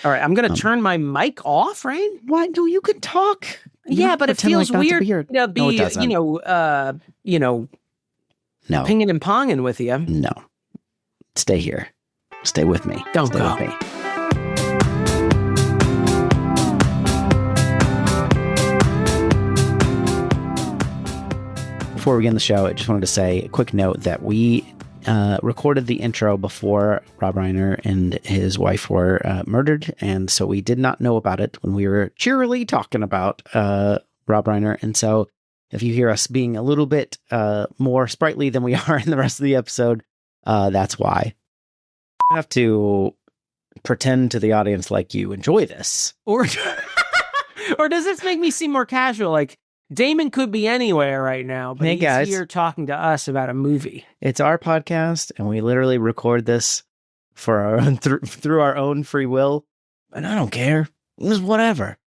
All right, I'm going to turn my mic off, right? Why? No, you can talk. Yeah, but it feels weird to be, No, it doesn't. no. Pinging and ponging with you. No. Stay here. Stay with me. Don't Stay go. with me. Before we begin the show, I just wanted to say a quick note that we recorded the intro before Rob Reiner and his wife were murdered, and so we did not know about it when we were cheerily talking about Rob Reiner. And so if you hear us being a little bit more sprightly than we are in the rest of the episode, that's why. I have to pretend to the audience like you enjoy this. Or does this make me seem more casual? Like, Damon could be anywhere right now, but hey, he's guys. Here talking to us about a movie. It's our podcast, and we literally record this for our own through our own free will. And I don't care. It's whatever.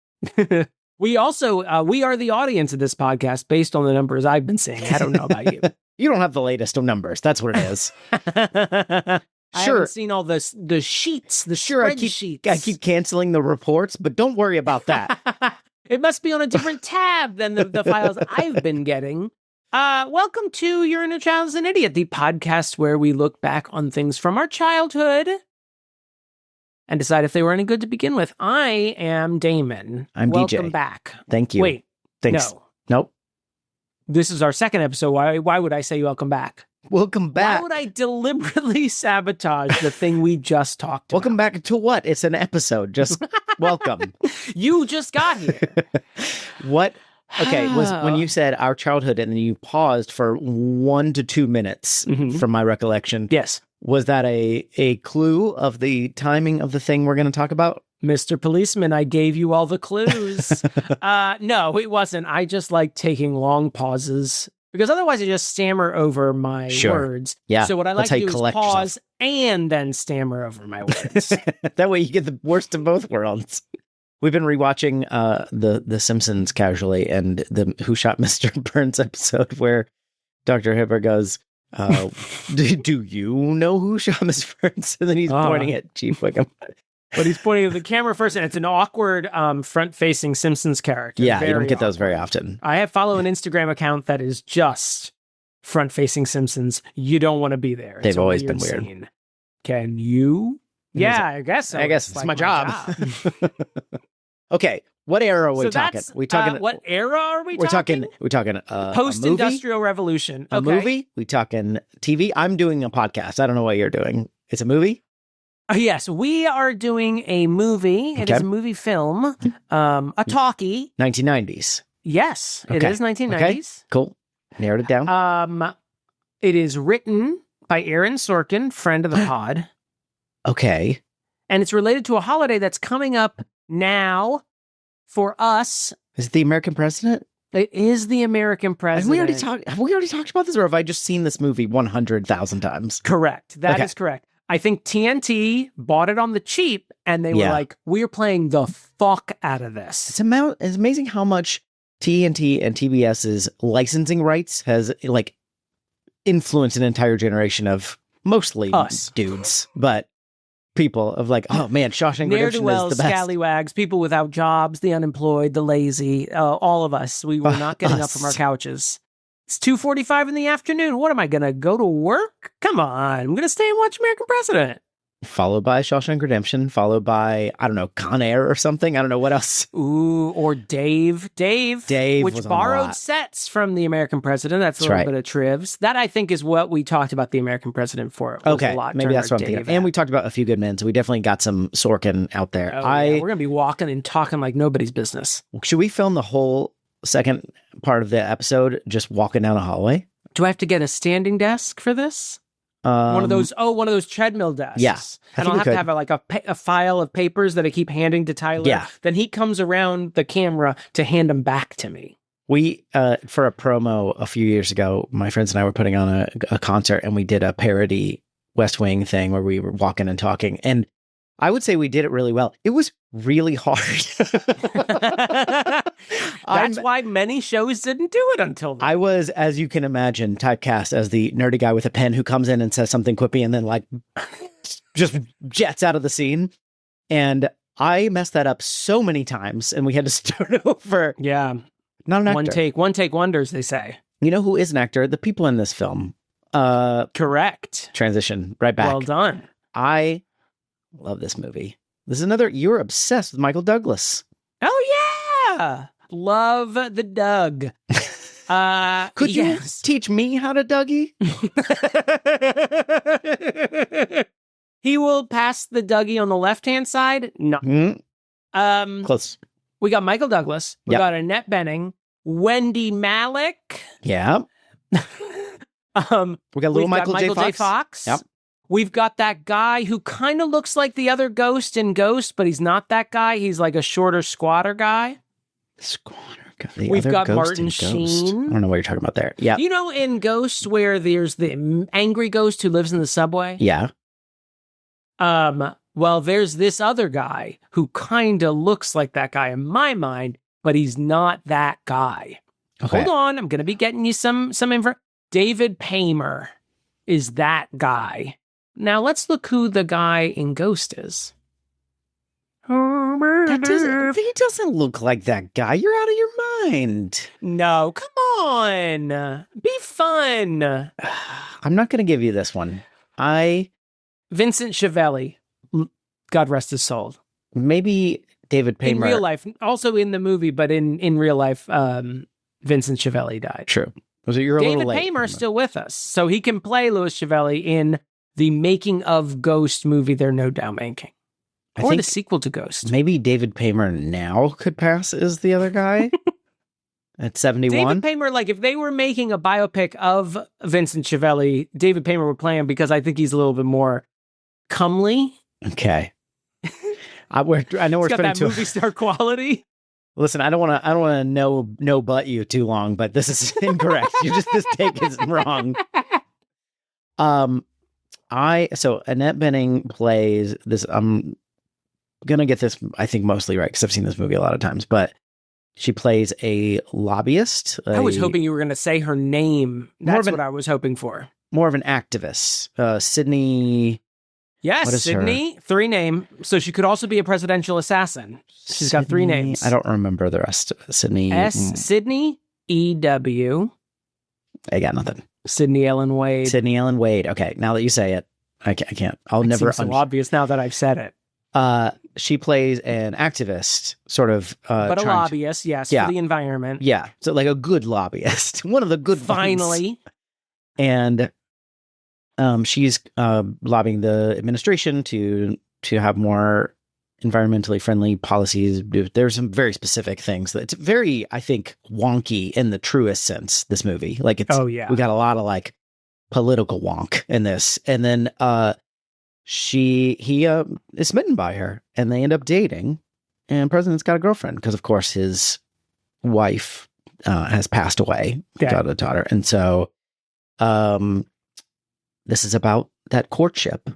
We also, we are the audience of this podcast based on the numbers I've been seeing. I don't know about you. You don't have the latest of numbers. That's what it is. I Sure. haven't seen all the sheets, the spreadsheets. I keep canceling the reports, but don't worry about that. It must be on a different tab than the files I've been getting. Welcome to You're in a Child is an Idiot, the podcast where we look back on things from our childhood and decide if they were any good to begin with. I am Damon. I'm Welcome DJ. Welcome back. Thank you. Wait. Thanks. No. Nope. This is our second episode. Why would I say welcome back? Welcome back. Why would I deliberately sabotage the thing we just talked about? Welcome back to what? It's an episode. Just welcome. You just got here. What? Okay, was when you said our childhood and then you paused for 1 to 2 minutes from my recollection. Yes. Was that a clue of the timing of the thing we're going to talk about? Mr. Policeman, I gave you all the clues. No, it wasn't. I just like taking long pauses because otherwise I just stammer over my words. Yeah. So what I like how to you do is collect pause yourself. and then stammer over my words. That way you get the worst of both worlds. We've been rewatching the Simpsons casually, and the Who Shot Mr. Burns episode where Dr. Hibbert goes, do you know who shot Mr. Burns? And then he's pointing at Chief Wickham. But he's pointing at the camera first, and it's an awkward front-facing Simpsons character. Yeah, you don't get awkward. those very often. I follow an Instagram account that is just front-facing Simpsons. You don't want to be there. They've always been weird. Scene. Can you? Yeah, I guess so. I guess it's my job. Okay, what era are we talking? We talking? What era are we talking? We're talking post-industrial revolution. A movie? We talking TV? I'm doing a podcast. I don't know what you're doing. It's a movie? Yes, we are doing a movie. It is a movie film, a talkie. 1990s. Yes, it is 1990s. Okay, cool. Narrowed it down. It is written by Aaron Sorkin, friend of the pod. Okay. And it's related to a holiday that's coming up now for us. Is it the American president? It is the American president. Have we already talked about this, or have I just seen this movie 100,000 times? Correct. That is correct. I think TNT bought it on the cheap, and they were like, we're playing the fuck out of this. It's amazing how much TNT and TBS's licensing rights has, like, influenced an entire generation of mostly us dudes, but people of like, oh man, Shawshank Redemption is the best. Scallywags, people without jobs, the unemployed, the lazy, all of us. We were not getting up from our couches. It's 2:45 in the afternoon. What am I going to go to work? Come on. I'm going to stay and watch American President. Followed by Shawshank Redemption, followed by, I don't know, Con Air or something. I don't know what else. Ooh, or Dave. Dave which was borrowed sets from the American President. That's a little bit of trivs. That, I think, is what we talked about the American President for. Okay, maybe that's what I'm thinking of. And we talked about A Few Good Men, so we definitely got some Sorkin out there. We're going to be walking and talking like nobody's business. Should we film the whole second part of the episode just walking down a hallway? Do I have to get a standing desk for this? One of those treadmill desks. Yeah. And I'll have to have a file of papers that I keep handing to Tyler. Yeah. Then he comes around the camera to hand them back to me. We, for a promo a few years ago, my friends and I were putting on a concert, and we did a parody West Wing thing where we were walking and talking. And I would say we did it really well. It was really hard. That's why many shows didn't do it until then. I was, as you can imagine, typecast as the nerdy guy with a pen who comes in and says something quippy and then like just jets out of the scene. And I messed that up so many times, and we had to start over. Yeah. Not an actor. One take wonders, they say. You know who is an actor? The people in this film. Correct. Transition right back. Well done. I love this movie. This is another. You're obsessed with Michael Douglas. Oh yeah, love the Doug. Could you teach me how to Dougie? He will pass the Dougie on the left-hand side. No. Close. We got Michael Douglas. We got Annette Bening, Wendy Malick. Yeah. We got little Michael J. Fox. Yep. We've got that guy who kind of looks like the other Ghost in Ghost, but he's not that guy. He's like a shorter squatter guy. We've got Martin Sheen. I don't know what you're talking about there. Yeah. You know in Ghost where there's the angry ghost who lives in the subway? Yeah. Well, there's this other guy who kind of looks like that guy in my mind, but he's not that guy. Okay. Hold on. I'm going to be getting you some info. David Paymer is that guy. Now let's look who the guy in Ghost is. He doesn't look like that guy. You're out of your mind. No, come on. Be fun. I'm not going to give you this one. Vincent Schiavelli. God rest his soul. Maybe David Paymer. In real life. Also in the movie, but in real life, Vincent Schiavelli died. True. You're a David little late. Paymer is still with us. So he can play Louis Schiavelli in the making of Ghost movie they're no doubt making. Or the sequel to Ghost. Maybe David Paymer now could pass as the other guy at 71. David Paymer, like if they were making a biopic of Vincent Schiavelli, David Paymer would play him because I think he's a little bit more comely. Okay. I know we're got that movie star quality. Listen, I don't want to no but you too long, but this is incorrect. This take is wrong. So Annette Bening plays this. I'm gonna get this, I think, mostly right because I've seen this movie a lot of times. But she plays a lobbyist. I was hoping you were going to say her name. That's what I was hoping for. More of an activist, Sydney. Yes, Sydney. Her? 3 name. So she could also be a presidential assassin. She's got 3 names. I don't remember the rest. Sydney. Sydney E.W. I got nothing. Sydney Ellen Wade. Sydney Ellen Wade. Okay, now that you say it, I can't. I'll it never. Seems so obvious now that I've said it. She plays an activist, sort of. But a lobbyist, yes, for the environment. Yeah, so like a good lobbyist, one of the good Finally. Ones. And she's lobbying the administration to have more environmentally friendly policies. There's some very specific things that it's very, I think, wonky in the truest sense. This movie, like it's, we got a lot of like political wonk in this, and then he is smitten by her, and they end up dating, and President's got a girlfriend because, of course, his wife has passed away, got a daughter, and so this is about that courtship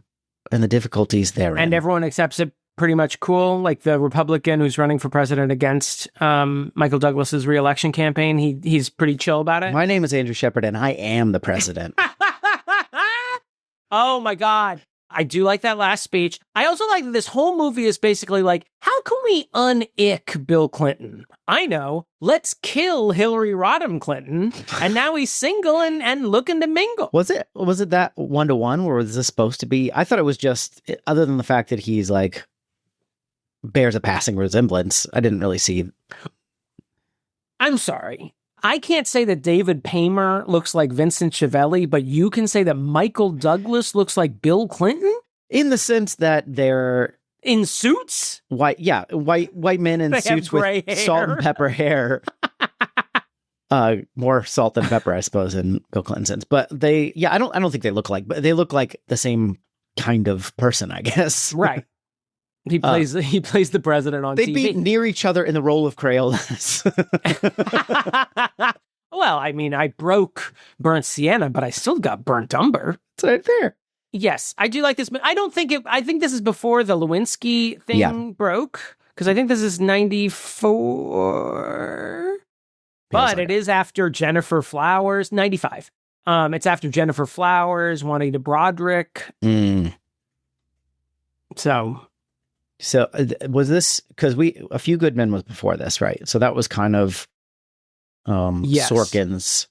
and the difficulties therein. And everyone accepts it pretty much cool. Like the Republican who's running for president against Michael Douglas's re-election campaign, he's pretty chill about it. My name is Andrew Shepard, and I am the president. Oh my God. I do like that last speech. I also like that this whole movie is basically like, how can we un-ick Bill Clinton? I know. Let's kill Hillary Rodham Clinton. And now he's single and looking to mingle. Was it that 1-to-1, or was this supposed to be? I thought it was just, other than the fact that he's like, bears a passing resemblance, I didn't really see. I'm sorry. I can't say that David Paymer looks like Vincent Schiavelli, but you can say that Michael Douglas looks like Bill Clinton? In the sense that they're in suits? White men in suits with salt and pepper hair. More salt than pepper, I suppose, in Bill Clinton's sense. But I don't think they look like, but they look like the same kind of person, I guess. Right. He plays the president on TV. They'd be near each other in the role of Crayolas. Well, I mean, I broke Burnt Sienna, but I still got Burnt Umber. It's right there. Yes, I do like this. But I think this is before the Lewinsky thing broke, because I think this is 94. But it is after Jennifer Flowers, 95. It's after Jennifer Flowers, Juanita Broderick. Mm. So... So was this because A Few Good Men was before this, right? So that was kind of Yes. Sorkin's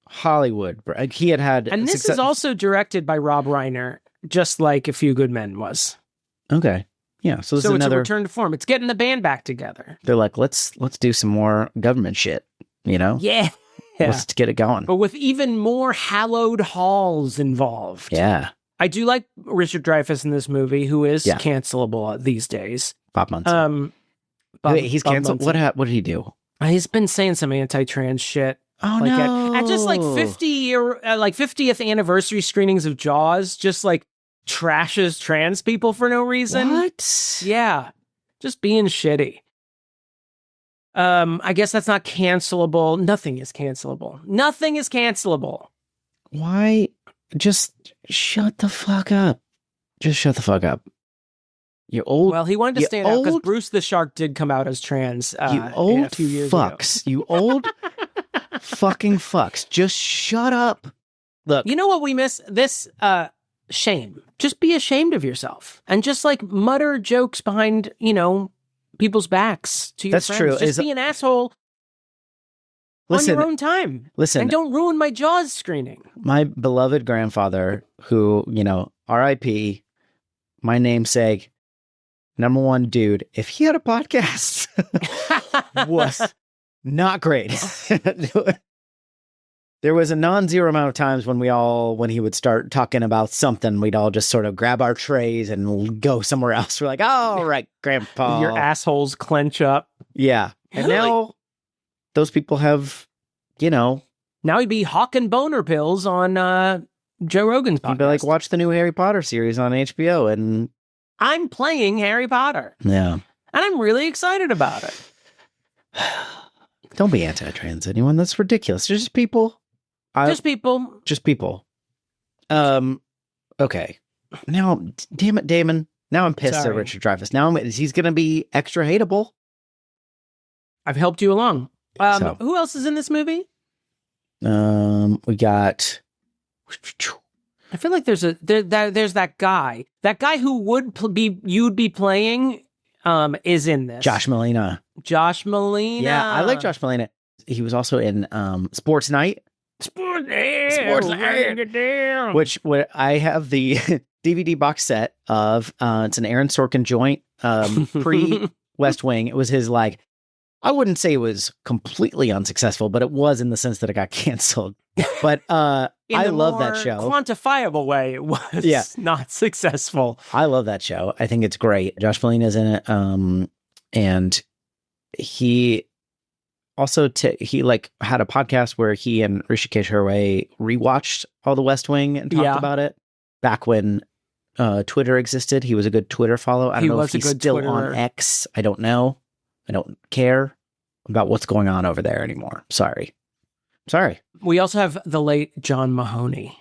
Hollywood. He had And this is also directed by Rob Reiner, just like A Few Good Men was. Okay. Yeah. So this is it's another a return to form. It's getting the band back together. They're like, let's do some more government shit, you know? Yeah. Let's get it going. But with even more hallowed halls involved. Yeah. I do like Richard Dreyfuss in this movie, who is cancelable these days. Bob Munson. Wait, he's canceled? What did he do? He's been saying some anti-trans shit. Oh, like no. At just like 50th anniversary screenings of Jaws, just like trashes trans people for no reason. What? Yeah. Just being shitty. I guess that's not cancelable. Nothing is cancelable. Nothing is cancelable. Why? Just shut the fuck up. Just shut the fuck up. You old. Well, he wanted to stand out because Bruce the Shark did come out as trans. You old a few years fucks. ago. You old fucking fucks. Just shut up. Look. You know what we miss? This shame. Just be ashamed of yourself and just like mutter jokes behind, people's backs to your That's friends. true. Just be an asshole on your own time. Listen. And don't ruin my Jaws screening. My beloved grandfather, who, R.I.P., my namesake, number one dude, if he had a podcast, was not great. There was a non-zero amount of times when he would start talking about something, we'd all just sort of grab our trays and go somewhere else. We're like, all right, Grandpa. Your assholes clench up. Yeah. And now those people have, Now he'd be hawking boner pills on Joe Rogan's podcast. He'd be like, watch the new Harry Potter series on HBO. And I'm playing Harry Potter. Yeah. And I'm really excited about it. Don't be anti-trans, anyone. That's ridiculous. Just people. Just people. Okay. Now, damn it, Damon. Now I'm pissed at Richard Dreyfuss. Now he's going to be extra hateable. I've helped you along. Who else is in this movie? We got. I feel like there's that guy. That guy who you'd be playing is in this. Josh Malina. Yeah, I like Josh Malina. He was also in Sports Night. Sports Night. Which I have the DVD box set of. It's an Aaron Sorkin joint. Pre West Wing. It was his I wouldn't say it was completely unsuccessful, but it was in the sense that it got canceled. But I love that show. Quantifiable way, it was not successful. I love that show. I think it's great. Josh Malina's in it, and he also he had a podcast where he and Hrishikesh Hirway rewatched all the West Wing and talked about it back when Twitter existed. He was a good Twitter follow. I don't know if he's still on X. I don't know. I don't care about what's going on over there anymore. Sorry. We also have the late John Mahoney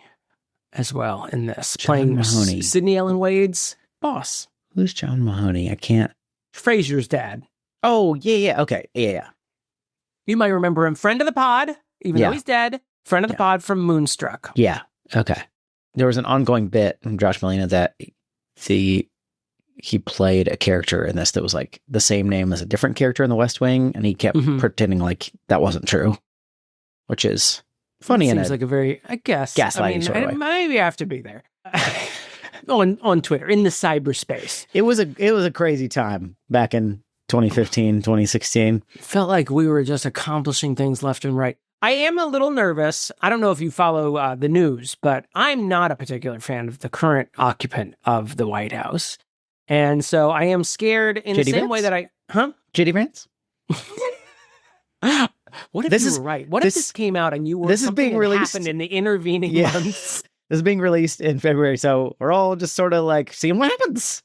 as well in this, playing Sydney Ellen Wade's boss. Who's John Mahoney? I can't. Frasier's dad. Oh, yeah. Okay. Yeah. You might remember him. Friend of the pod, even though he's dead. Friend of the pod from Moonstruck. Yeah. Okay. There was an ongoing bit from Josh Malina that he played a character in this that was the same name as a different character in the West Wing, and he kept pretending like that wasn't true, which is funny. Seems like a very, I guess, gaslighting sort of way. Maybe I have to be there on Twitter in the cyberspace. It was a crazy time back in 2015, 2016. Felt like we were just accomplishing things left and right. I am a little nervous. I don't know if you follow the news, but I'm not a particular fan of the current occupant of the White House. And so I am scared in the same way that JD Vance? What if you were right? What if this came out and you were this is being released happened in the intervening months? This is being released in February, so we're all just sort of seeing what happens.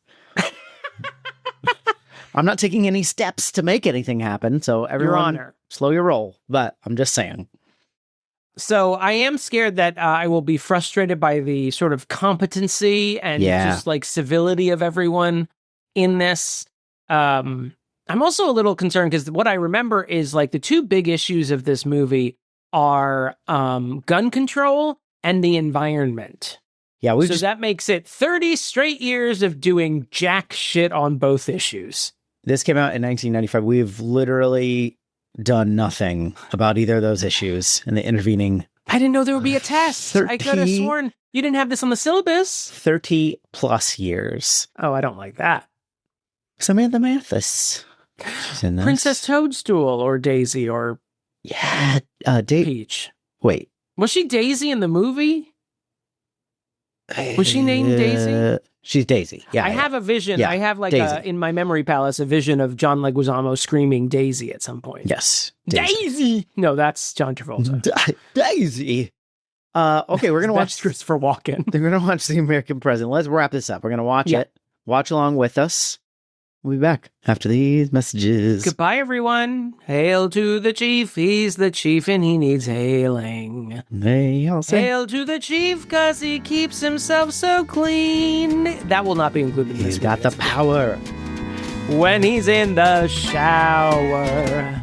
I'm not taking any steps to make anything happen, so everyone, Your Honor, slow your roll. But I'm just saying. So I am scared that I will be frustrated by the sort of competency and just civility of everyone in this. I'm also a little concerned because what I remember is the two big issues of this movie are gun control and the environment. Yeah, so that makes it 30 straight years of doing jack shit on both issues. This came out in 1995. We've literally done nothing about either of those issues in the intervening. I didn't know there would be a test. I could have sworn you didn't have this on the syllabus. 30 plus years. Oh, I don't like that. Samantha Mathis. She's in this. Princess Toadstool or Daisy or Peach. Wait. Was she Daisy in the movie? Was she named Daisy? She's Daisy. Yeah. I have a vision. Yeah, I have in my memory palace, a vision of John Leguizamo screaming Daisy at some point. Yes. Daisy! No, that's John Travolta. Daisy! Okay, we're going to watch Christopher Walken. We're going to watch The American President. Let's wrap this up. We're going to watch it. Watch along with us. We'll be back after these messages. Goodbye, everyone. Hail to the chief. He's the chief and he needs hailing. They all say, hail to the chief because he keeps himself so clean. That will not be included in this. He's got the power. When he's in the shower.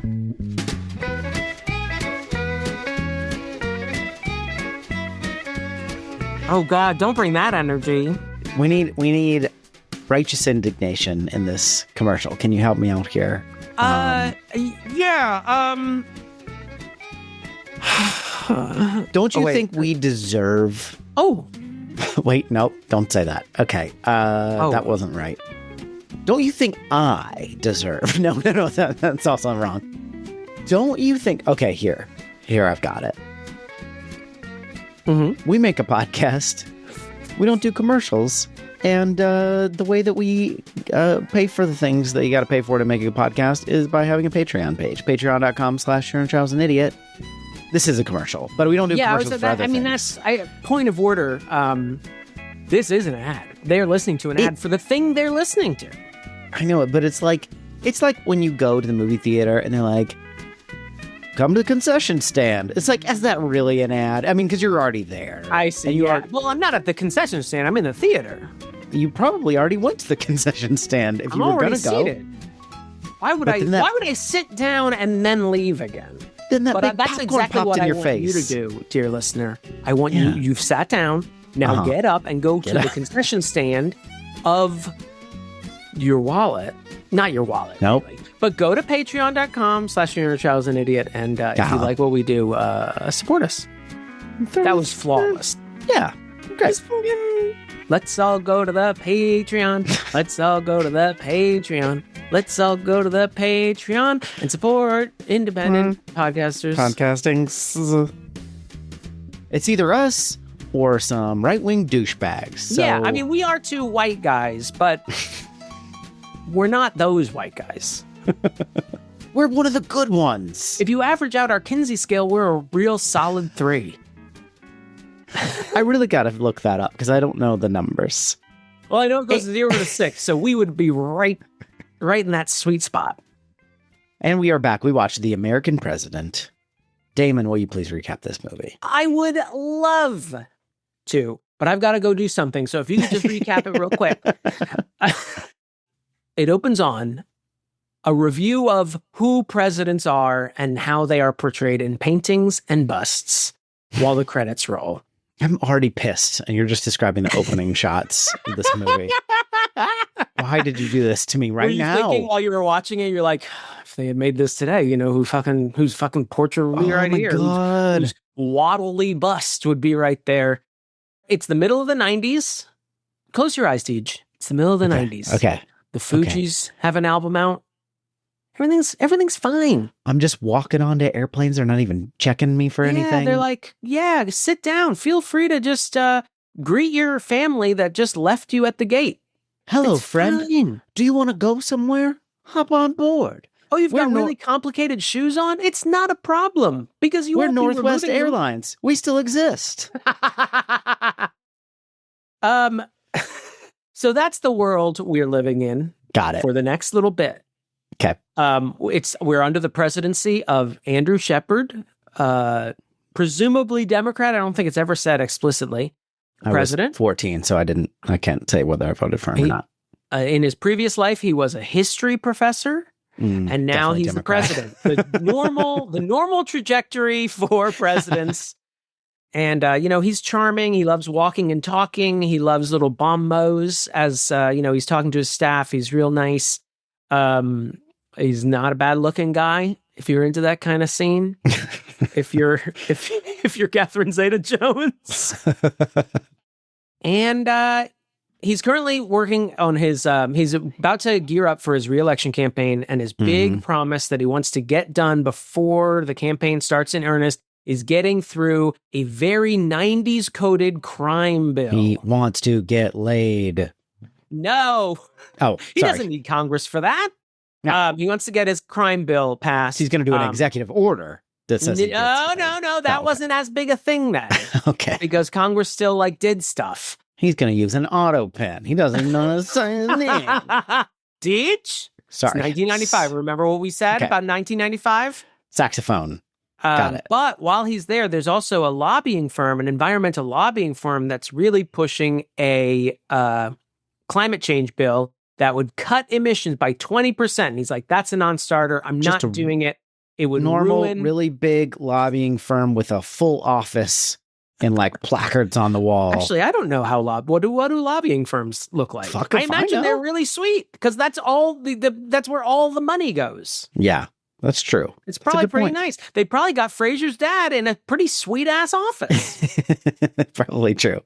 Oh, God, don't bring that energy. We need righteous indignation in this commercial. Can you help me out here? Don't you think we deserve... Oh. Wait, no, don't say that. Okay, that wasn't right. Don't you think I deserve... No, that's also wrong. Don't you think... Okay, here, I've got it. Mm-hmm. We make a podcast. We don't do commercials. And the way that we pay for the things that you got to pay for to make a podcast is by having a Patreon page. Patreon.com/HearnChild'sAnIdiot. This is a commercial, but we don't do commercials for other things. Point of order. This is an ad. They're listening to an ad for the thing they're listening to. I know it, but it's like when you go to the movie theater and they're like, come to the concession stand. It's like, is that really an ad? I mean, because you're already there. I see. Well, I'm not at the concession stand. I'm in the theater. You probably already went to the concession stand if you were going to go. Seated. Why would I sit down and then leave again? Then that's exactly what I want you to do, dear listener. I want you. You've sat down. Now get up and go to the concession stand of your wallet. Not your wallet. Nope. Really. But go to patreon.com/YourInnerChild'sAnIdiot and if you like what we do, support us. That was flawless. Yeah. Great. Let's all go to the Patreon. Let's all go to the Patreon. Let's all go to the Patreon and support independent podcasters. Podcasting. It's either us or some right-wing douchebags. So... Yeah, I mean, we are two white guys, but we're not those white guys. We're one of the good ones. If you average out our Kinsey scale, we're a real solid 3. I really got to look that up because I don't know the numbers. Well, I know it goes 0 to 6, so we would be right in that sweet spot. And we are back. We watched The American President. Damon, will you please recap this movie? I would love to, but I've got to go do something. So if you could just recap it real quick. It opens on a review of who presidents are and how they are portrayed in paintings and busts while the credits roll. I'm already pissed, and you're just describing the opening shots of this movie. Why did you do this to me right now? Thinking while you were watching it, you're like, if they had made this today, you know, whose fucking portrait would be right here? God. Whose waddly bust would be right there. It's the middle of the 90s. Close your eyes, Tej. It's the middle of the 90s. Okay. The Fugees have an album out. Everything's fine. I'm just walking onto airplanes. They're not even checking me for anything. They're like, sit down. Feel free to just greet your family that just left you at the gate. Hello, it's friend. Fine. Do you want to go somewhere? Hop on board. Oh, you've got really complicated shoes on? It's not a problem because we're Northwest Airlines. We still exist. So that's the world we're living in. Got it. For the next little bit. Okay. We're under the presidency of Andrew Shepard, presumably Democrat. I don't think it's ever said explicitly. President. I was 14, so I can't say whether I voted for him or not. In his previous life, he was a history professor, and now he's Democrat. the president. The normal trajectory for presidents And, he's charming. He loves walking and talking. He loves little bomb mows as, he's talking to his staff. He's real nice. He's not a bad looking guy. If you're into that kind of scene, if you're Catherine Zeta-Jones. And, he's currently working on his, he's about to gear up for his re-election campaign, and his big promise that he wants to get done before the campaign starts in earnest is getting through a very 90s coded crime bill. He wants to get laid. No. Oh, he doesn't need Congress for that. No. He wants to get his crime bill passed. He's going to do an executive order that says no. That wasn't as big a thing then. Okay. Because Congress still did stuff. He's going to use an auto pen. He doesn't know to say his name. Deej? Sorry. It's 1995. Remember what we said about 1995? Saxophone. Got it. But while he's there, there's also a lobbying firm, an environmental lobbying firm that's really pushing a climate change bill that would cut emissions by 20%. And he's like, that's a non-starter. I'm not doing it. It would ruin... really big lobbying firm with a full office and placards on the wall. Actually, I don't know how what do lobbying firms look like? I imagine they're really sweet because that's all that's where all the money goes. Yeah. That's true. It's probably pretty nice. They probably got Fraser's dad in a pretty sweet-ass office. Probably true.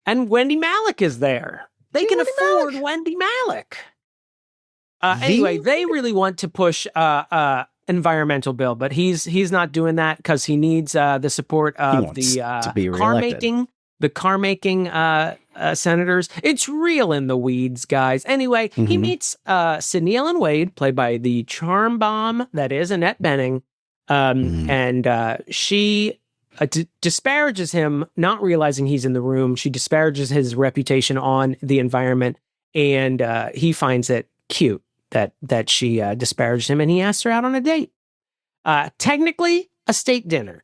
And Wendy Malick is there. They can afford Wendy Malick. Anyway, they really want to push environmental bill, but he's not doing that because he needs the support of the car-making senators. It's real in the weeds, guys. Anyway, he meets Sydney Ellen Wade, played by the charm bomb that is Annette Bening, and she disparages him, not realizing he's in the room. She disparages his reputation on the environment, and he finds it cute that she disparaged him, and he asks her out on a date. Technically, a state dinner,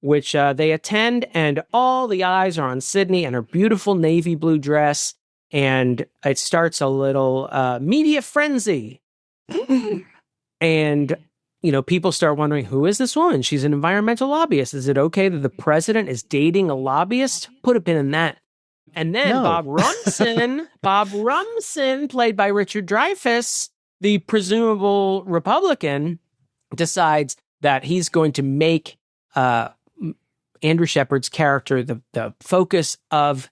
which they attend, and all the eyes are on Sydney and her beautiful navy blue dress, and it starts a little media frenzy. And, people start wondering, who is this woman? She's an environmental lobbyist. Is it okay that the president is dating a lobbyist? Put a pin in that. And then Bob Rumson, played by Richard Dreyfuss, the presumable Republican, decides that he's going to make Andrew Shepard's character the focus of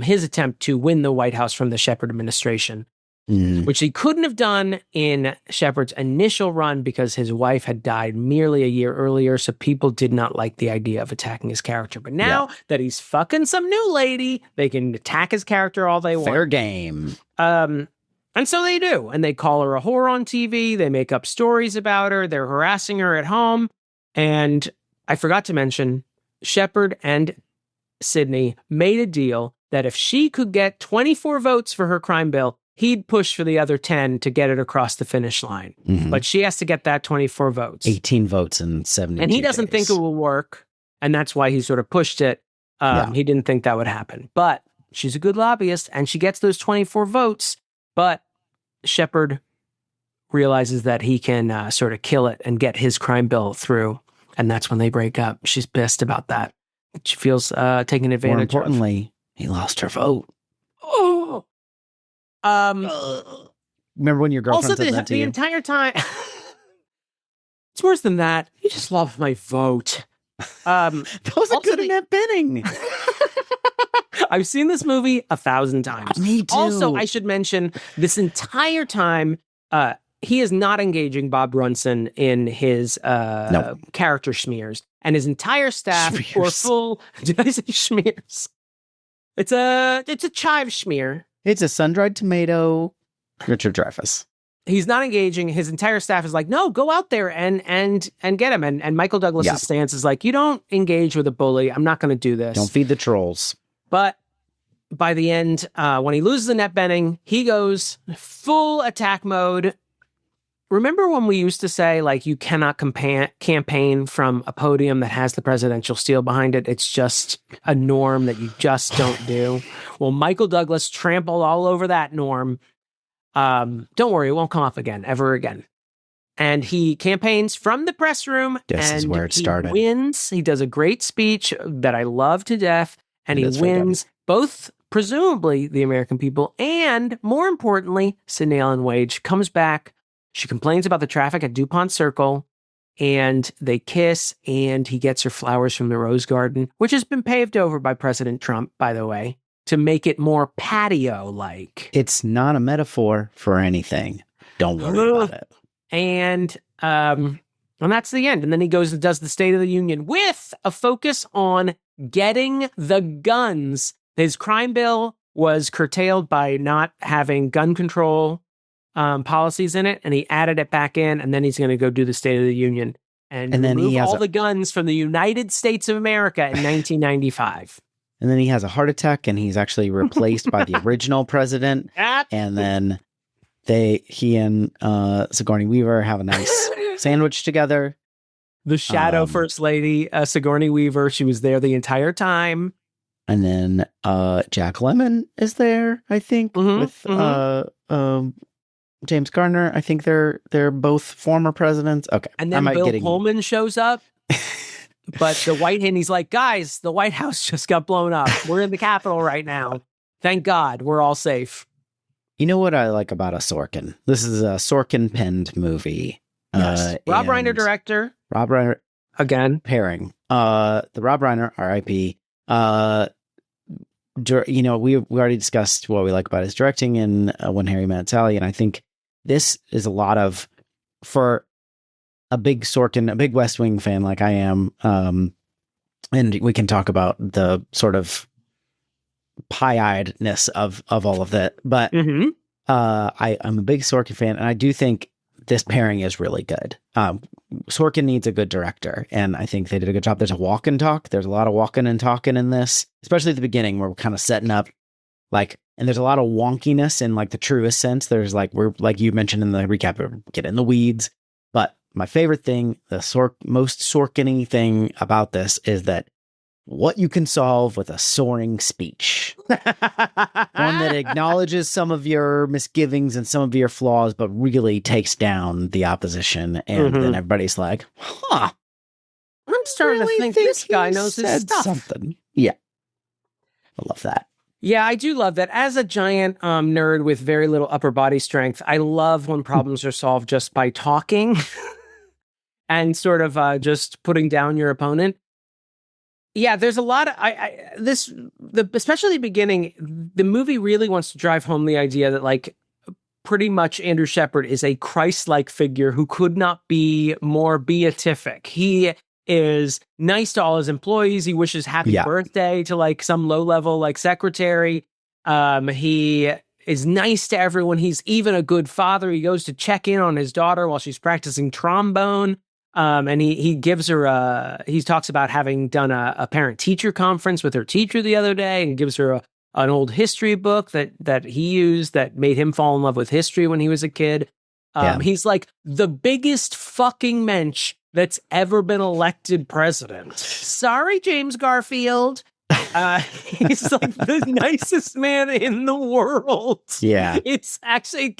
his attempt to win the White House from the Shepard administration, which he couldn't have done in Shepard's initial run because his wife had died merely a year earlier, so people did not like the idea of attacking his character. But now that he's fucking some new lady, they can attack his character all they want. Fair game. And so they do, and they call her a whore on TV, they make up stories about her, they're harassing her at home, and I forgot to mention, Shepard and Sydney made a deal that if she could get 24 votes for her crime bill, he'd push for the other 10 to get it across the finish line. But she has to get that 24 votes. 18 votes in 70 And he doesn't think it will work, and that's why he sort of pushed it. He didn't think that would happen. But she's a good lobbyist, and she gets those 24 votes, but Shepard realizes that he can sort of kill it and get his crime bill through. And that's when they break up. She's pissed about that. She feels taken advantage of. More importantly, he lost her vote. Oh. Remember when your girlfriend also said that to you? The entire time. It's worse than that. You just lost my vote. That was a good Annette Bening. I've seen this movie 1,000 times. Me too. Also, I should mention, this entire time, he is not engaging Bob Brunson in his character smears. And his entire staff were full... Did I say smears? It's a chive smear. It's a sun-dried tomato. Richard Dreyfuss. He's not engaging. His entire staff is like, no, go out there and get him. And Michael Douglas's stance is like, you don't engage with a bully. I'm not going to do this. Don't feed the trolls. But by the end, when he loses Annette Bening, he goes full attack mode. Remember when we used to say, you cannot campaign from a podium that has the presidential seal behind it? It's just a norm that you just don't do. Well, Michael Douglas trampled all over that norm. Don't worry, it won't come up again, ever again. And he campaigns from the press room. This is where it started. He wins. He does a great speech that I love to death. And he wins both, presumably, the American people. And more importantly, Sidney Ellen Wage comes back. She complains about the traffic at DuPont Circle. And they kiss. And he gets her flowers from the Rose Garden, which has been paved over by President Trump, by the way, to make it more patio-like. It's not a metaphor for anything. Don't worry about it. And that's the end. And then he goes and does the State of the Union with a focus on getting the guns. His crime bill was curtailed by not having gun control policies in it, and he added it back in, and then he's going to go do the State of the Union and then remove all the guns from the United States of America in 1995. And then he has a heart attack, and he's actually replaced by the original president. And then he and Sigourney Weaver have a nice sandwich together. The shadow first lady, Sigourney Weaver, she was there the entire time. And then Jack Lemmon is there, I think, with James Garner. I think they're both former presidents. Okay. And then Bill Pullman shows up. But he's like, guys, the White House just got blown up. We're in the Capitol right now. Thank God. We're all safe. You know what I like about a Sorkin? This is a Sorkin-penned movie. Yes. Rob Reiner director. Rob Reiner. Again. Pairing. The Rob Reiner, R.I.P. We already discussed what we like about his directing in When Harry Met Sally, and I think this is a lot of, for a big Sorkin, a big West Wing fan like I am, and we can talk about the sort of pie-eyedness of all of that. But I'm a big Sorkin fan, and I do think this pairing is really good. Sorkin needs a good director, and I think they did a good job. There's a walk and talk. There's a lot of walking and talking in this, especially at the beginning where we're kind of setting up, and there's a lot of wonkiness in the truest sense. There's we're like you mentioned in the recap, we get in the weeds. But my favorite thing, the most Sorkin-y thing about this is that what you can solve with a soaring speech. One that acknowledges some of your misgivings and some of your flaws, but really takes down the opposition. And then everybody's like, I'm starting to think this guy knows his stuff. Something. Yeah. I love that. Yeah, I do love that. As a giant nerd with very little upper body strength, I love when problems are solved just by talking and sort of just putting down your opponent. Yeah, there's a lot of especially the beginning. The movie really wants to drive home the idea that pretty much Andrew Shepard is a Christ-like figure who could not be more beatific. He is nice to all his employees. He wishes happy birthday to some low-level secretary. He is nice to everyone. He's even a good father. He goes to check in on his daughter while she's practicing trombone. And he gives her he talks about having done a parent-teacher conference with her teacher the other day, and gives her an old history book that he used that made him fall in love with history when he was a kid. He's the biggest fucking mensch that's ever been elected president. Sorry, James Garfield. He's the nicest man in the world. Yeah. It's actually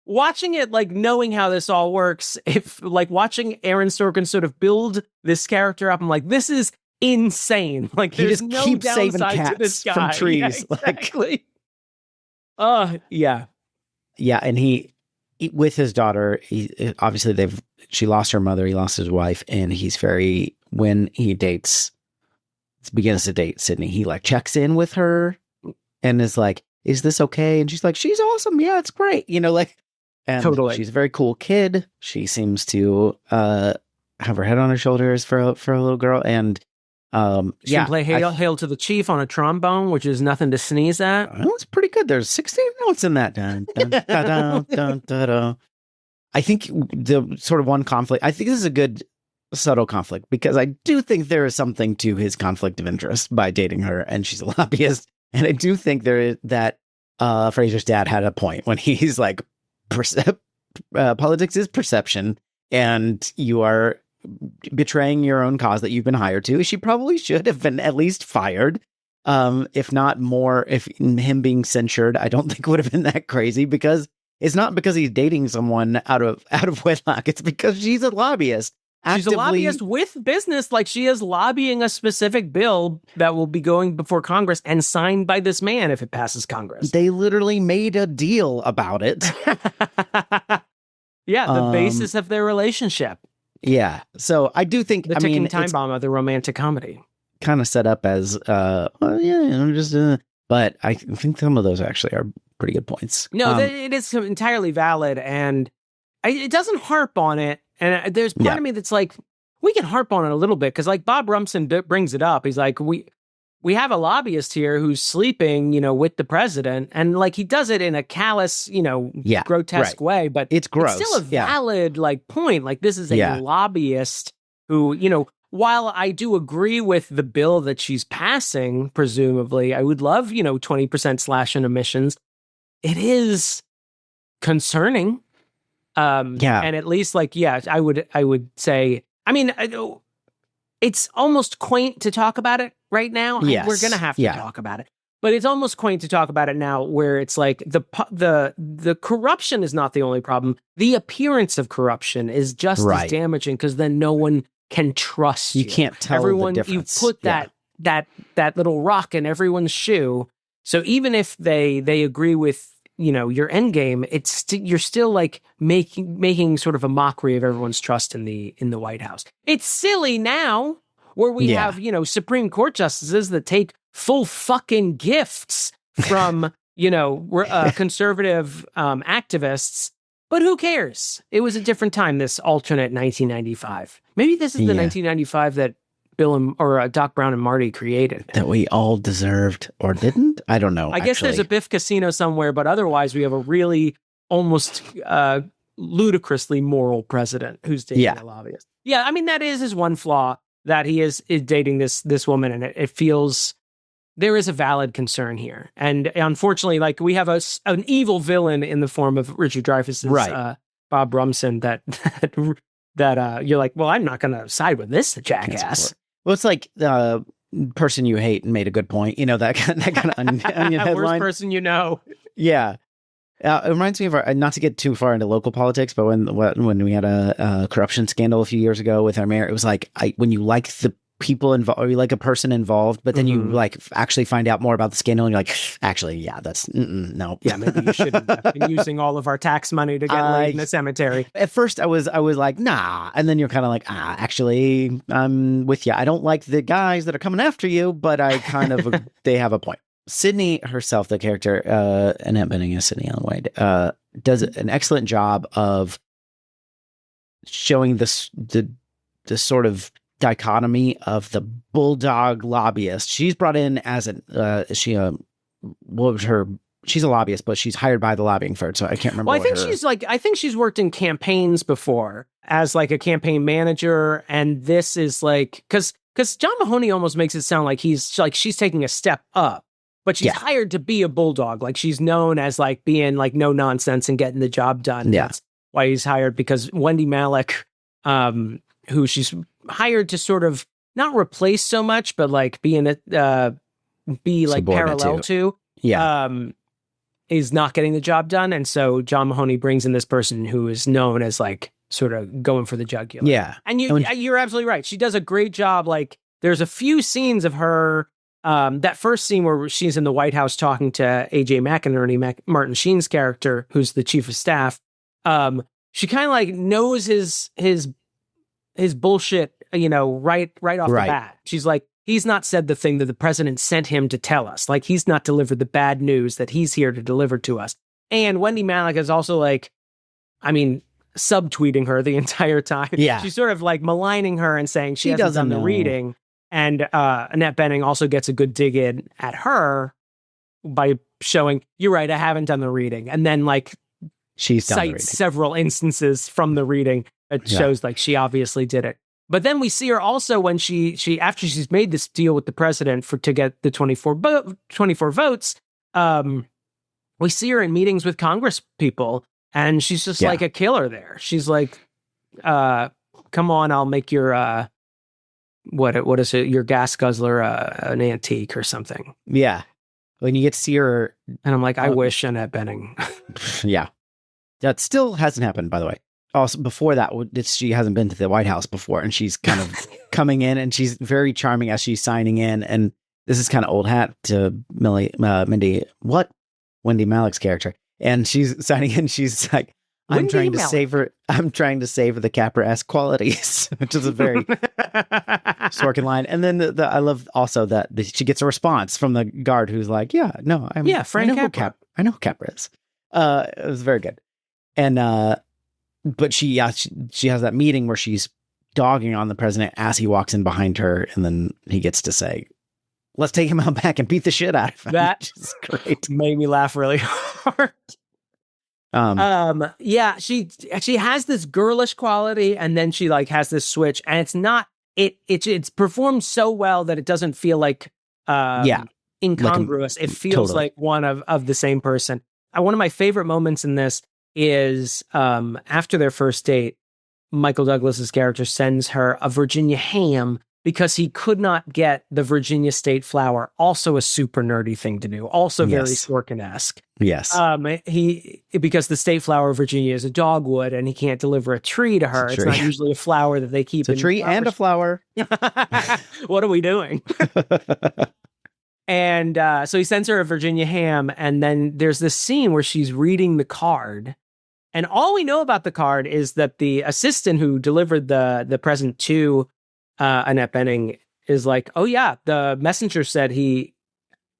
watching it, knowing how this all works, if watching Aaron Sorkin sort of build this character up, I'm like, this is insane. He there's just no keeps saving downside cats to this guy. from trees. Yeah, exactly. Yeah. Yeah, and he with his daughter, he obviously she lost her mother, he lost his wife, and when he begins to date Sydney, he checks in with her and is like, is this okay? And she's like, she's awesome. Yeah, it's great. And totally. She's a very cool kid. She seems to have her head on her shoulders for a little girl. And she can play Hail to the Chief on a trombone, which is nothing to sneeze at. Well, it's pretty good. There's 16 notes in that. Dun, dun, dun, dun, dun, dun, dun. I think the sort of one conflict, I think this is a good subtle conflict, because I do think there is something to his conflict of interest by dating her, and she's a lobbyist. And I do think that Fraser's dad had a point when he's like, politics is perception, and you are betraying your own cause that you've been hired to. She probably should have been at least fired, if not more. If him being censured, I don't think would have been that crazy, because It's not because he's dating someone out of wedlock. It's because she's a lobbyist. She's a lobbyist with business, like she is lobbying a specific bill that will be going before Congress and signed by this man if it passes Congress. They literally made a deal about it. Yeah, the basis of their relationship. Yeah, so I do think the ticking time bomb of the romantic comedy. Kind of set up as, but I think some of those actually are pretty good points. No, it is entirely valid, and it doesn't harp on it. And there's part of me that's like, we can harp on it a little bit, because like Bob Rumson brings it up. He's like, we have a lobbyist here who's sleeping, with the president, and like he does it in a callous, grotesque way, but it's gross. It's still a valid like point. Like this is a lobbyist who, while I do agree with the bill that she's passing, presumably, I would love, 20% slash in emissions. It is concerning. And at least I would say, I mean, it's almost quaint to talk about it right now. Yes. We're going to have to talk about it, but it's almost quaint to talk about it now, where it's like the corruption is not the only problem. The appearance of corruption is just as damaging, because then no one can trust you. You can't tell the difference. You put that little rock in everyone's shoe. So even if they agree with, your end game, you're still like making sort of a mockery of everyone's trust in the White House. It's silly now, where we have, Supreme Court justices that take full fucking gifts from, conservative activists. But who cares? It was a different time, this alternate 1995. Maybe this is the 1995 that Bill or Doc Brown and Marty created. That we all deserved or didn't? I don't know. I guess there's a Biff Casino somewhere, but otherwise we have a really almost ludicrously moral president who's dating a lobbyist. Yeah, I mean, that is his one flaw, that he is dating this woman, and it feels there is a valid concern here. And unfortunately, like, we have an evil villain in the form of Richard Dreyfuss's Bob Rumson that you're like, well, I'm not going to side with this jackass. Well, it's like the person you hate and made a good point. That kind of onion headline. Worst person you know. Yeah. It reminds me of not to get too far into local politics, but when we had a corruption scandal a few years ago with our mayor, it was like, when you like the people involved, or you like a person involved, but then you like actually find out more about the scandal, and you're like, actually, that's no. Yeah, maybe you shouldn't have been using all of our tax money to get laid in the cemetery. At first, I was like, nah, and then you're kind of like, actually, I'm with you. I don't like the guys that are coming after you, but I kind of they have a point. Sydney herself, the character, Annette Bening as Sydney Ellen White, does an excellent job of showing the sort of dichotomy of the bulldog lobbyist. She's brought in as she's a lobbyist, but she's hired by the lobbying firm, so I can't remember. Well, I think she's worked in campaigns before as like a campaign manager, and this is like, because John Mahoney almost makes it sound like she's taking a step up, but she's hired to be a bulldog. Like, she's known as like being like no nonsense and getting the job done. Yeah. That's why he's hired, because Wendy Malick, who she's hired to sort of not replace so much, but like be like parallel to, is not getting the job done. And so John Mahoney brings in this person who is known as like sort of going for the jugular. Yeah. And you're absolutely right. She does a great job. Like, there's a few scenes of her, that first scene where she's in the White House talking to AJ McInerney, Martin Sheen's character, who's the chief of staff. She kind of like knows his bullshit, right off the bat. She's like, he's not said the thing that the president sent him to tell us. Like, he's not delivered the bad news that he's here to deliver to us. And Wendy Malick is also like, I mean, subtweeting her the entire time. Yeah. She's sort of like maligning her and saying she hasn't done the reading. And Annette Bening also gets a good dig in at her by showing, you're right, I haven't done the reading. And then like, she's cites several instances from the reading that shows like she obviously did it. But then we see her also when she after she's made this deal with the president to get the 24 votes, we see her in meetings with Congress people, and she's just like a killer there. She's like, come on, I'll make your what is it, your gas guzzler an antique or something. Yeah. When you get to see her, and I'm like, I wish Annette Bening. Yeah. That still hasn't happened, by the way. Also, before that, she hasn't been to the White House before, and she's kind of coming in, and she's very charming as she's signing in. And this is kind of old hat to Wendy Malik's character, and she's signing in. She's like, I'm trying to save the Capra-esque qualities, which is a very Sorkin line. And then I love also that she gets a response from the guard who's like, Frank Capra. I know who Capra is. It was very good. And but she has that meeting where she's dogging on the president as he walks in behind her, and then he gets to say, let's take him out back and beat the shit out of him. That is great. Made me laugh really hard. She has this girlish quality, and then she like has this switch, and it's not it's performed so well that it doesn't feel like incongruous. It feels like one of the same person. One of my favorite moments in this is after their first date, Michael Douglas's character sends her a Virginia ham because he could not get the Virginia state flower, also a super nerdy thing to do, also very Sorkin-esque. Yes. Because the state flower of Virginia is a dogwood, and he can't deliver a tree to her. It's not usually a flower that they keep. It's a tree and a flower. What are we doing? And so he sends her a Virginia ham, and then there's this scene where she's reading the card, and all we know about the card is that the assistant who delivered the present to Annette Bening is like, oh yeah, the messenger said he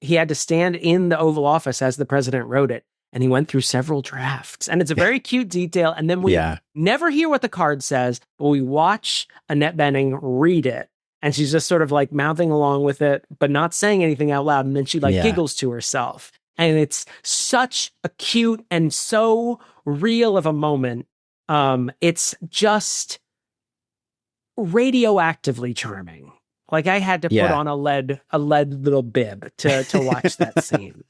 had to stand in the Oval Office as the president wrote it, and he went through several drafts, and it's a very cute detail. And then we never hear what the card says, but we watch Annette Bening read it, and she's just sort of like mouthing along with it, but not saying anything out loud. And then she giggles to herself, and it's such a cute and so real of a moment. It's just radioactively charming. Like I had to put on a lead little bib to watch that scene.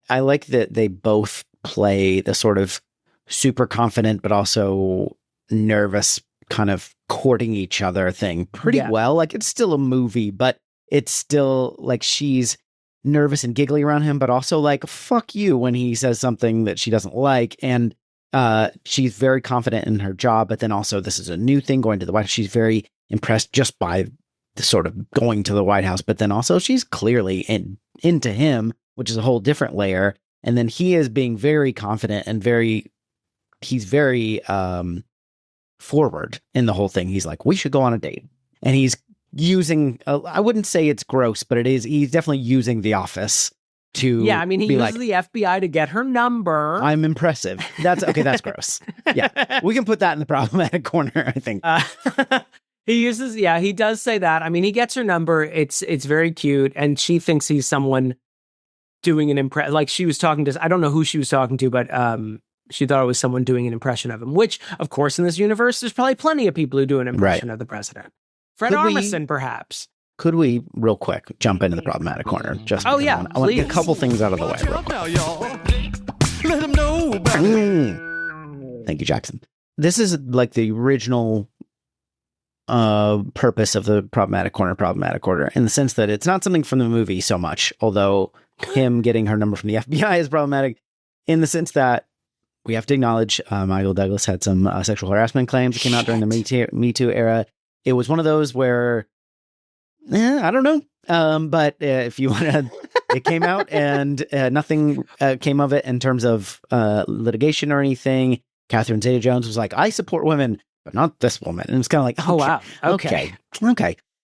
I like that they both play the sort of super confident but also nervous kind of courting each other thing pretty well. Like it's still a movie, but it's still like she's nervous and giggly around him, but also like fuck you when he says something that she doesn't like. And she's very confident in her job, but then also this is a new thing going to the White House. She's very impressed just by the sort of going to the White House, but then also she's clearly into him, which is a whole different layer. And then he is being very confident and he's very forward in the whole thing. He's like, we should go on a date. And he's using, I wouldn't say it's gross, but he's definitely using The Office to he uses the FBI to get her number. I'm impressive. That's gross. Yeah, we can put that in the problematic corner, I think. He does say that. I mean, he gets her number. It's very cute, and she thinks he's someone doing an impression. Like she was talking to, I don't know who she was talking to, but she thought it was someone doing an impression of him, which, of course, in this universe, there's probably plenty of people who do an impression of the president. Fred Armisen, perhaps. Could we, real quick, jump into the problematic corner? Just I want to get a couple things out of the way. Let them know. Thank you, Jackson. This is like the original purpose of the problematic order, in the sense that it's not something from the movie so much, although him getting her number from the FBI is problematic, in the sense that we have to acknowledge Michael Douglas had some sexual harassment claims that came out during the Me Too era. It was one of those where I don't know. But if you want to, it came out and nothing came of it in terms of litigation or anything. Catherine Zeta-Jones was like, I support women, but not this woman. And it's kind of like, oh, wow. Okay.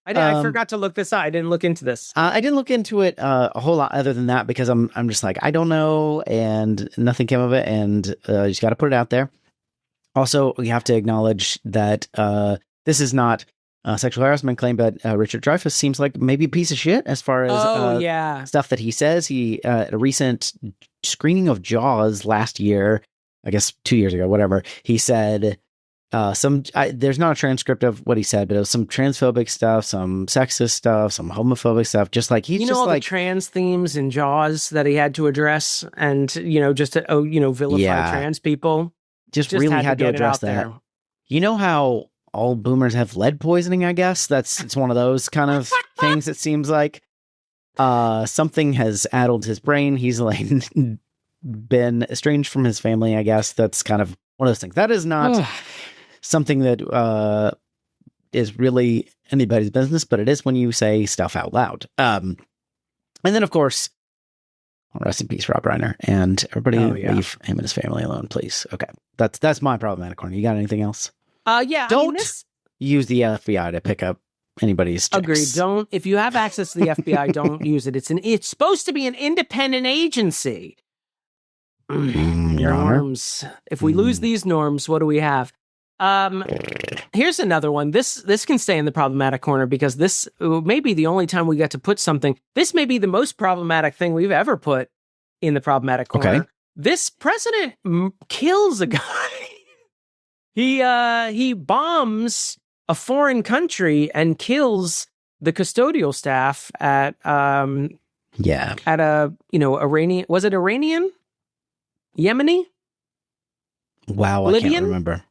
I forgot to look this up. I didn't look into this. I didn't look into it a whole lot other than that, because I'm just like, I don't know. And nothing came of it. And you just got to put it out there. Also, we have to acknowledge that this is not sexual harassment claim, but Richard Dreyfuss seems like maybe a piece of shit as far as stuff that he says. He at a recent screening of Jaws last year, I guess 2 years ago, whatever, he said there's not a transcript of what he said, but it was some transphobic stuff, some sexist stuff, some homophobic stuff. Just like he's all like the trans themes in Jaws that he had to address, and just to vilify trans people. Just really had to address that. There. You know how all boomers have lead poisoning, I guess? It's one of those kind of things. It seems like something has addled his brain. He's like been estranged from his family, I guess. That's kind of one of those things. That is not something that is really anybody's business, but it is when you say stuff out loud. And then, of course, rest in peace, Rob Reiner, and everybody leave him and his family alone, please. Okay, that's my problematic corner. You got anything else? Yeah. Don't use the FBI to pick up anybody's checks. Agreed. Don't. If you have access to the FBI, don't use it. It's supposed to be an independent agency. Your Norms. Honor? If we lose these norms, what do we have? Here's another one. This can stay in the problematic corner because this may be the only time we get to put something. This may be the most problematic thing we've ever put in the problematic corner. Okay. This president kills a guy. He bombs a foreign country and kills the custodial staff at a Iranian, was it Iranian? Yemeni? Wow, Libyan?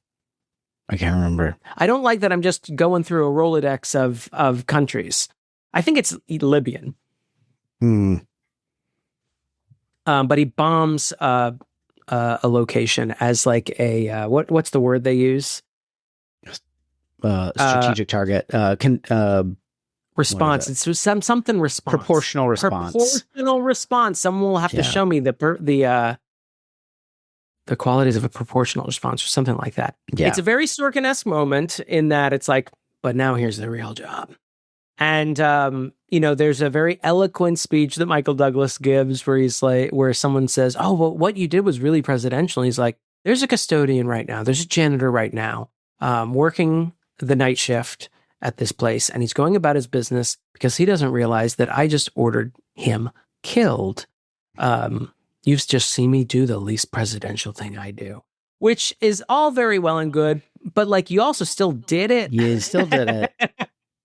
I can't remember. I don't like that I'm just going through a Rolodex of countries. I think it's Libyan. But he bombs a location as like a what's the word they use? Strategic target. Response. It's something response. Proportional response. Proportional response. Someone will have to show me the qualities of a proportional response or something like that. Yeah. It's a very Sorkin-esque moment in that it's like, but now here's the real job. And, there's a very eloquent speech that Michael Douglas gives where he's like, where someone says, oh, well, what you did was really presidential. And he's like, there's a custodian right now. There's a janitor right now, working the night shift at this place. And he's going about his business because he doesn't realize that I just ordered him killed. You've just seen me do the least presidential thing I do, which is all very well and good, but like you also still did it. You still did it.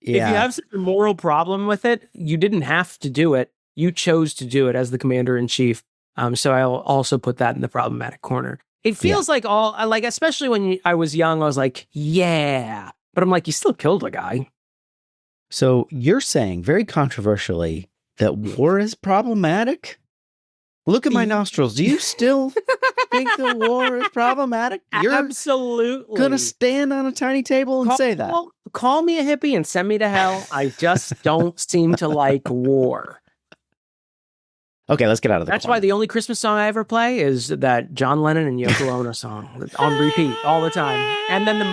Yeah. If you have such a moral problem with it, you didn't have to do it. You chose to do it as the commander in chief. So I'll also put that in the problematic corner. It feels like especially when I was young, I was like, yeah, but I'm like, you still killed a guy. So you're saying very controversially that war is problematic? Look at my nostrils. Do you still think the war is problematic? You're absolutely gonna stand on a tiny table and say that. Call me a hippie and send me to hell. I just don't seem to like war. Okay, let's get out of the That's why the only Christmas song I ever play is that John Lennon and Yoko Ono song on repeat all the time. And then the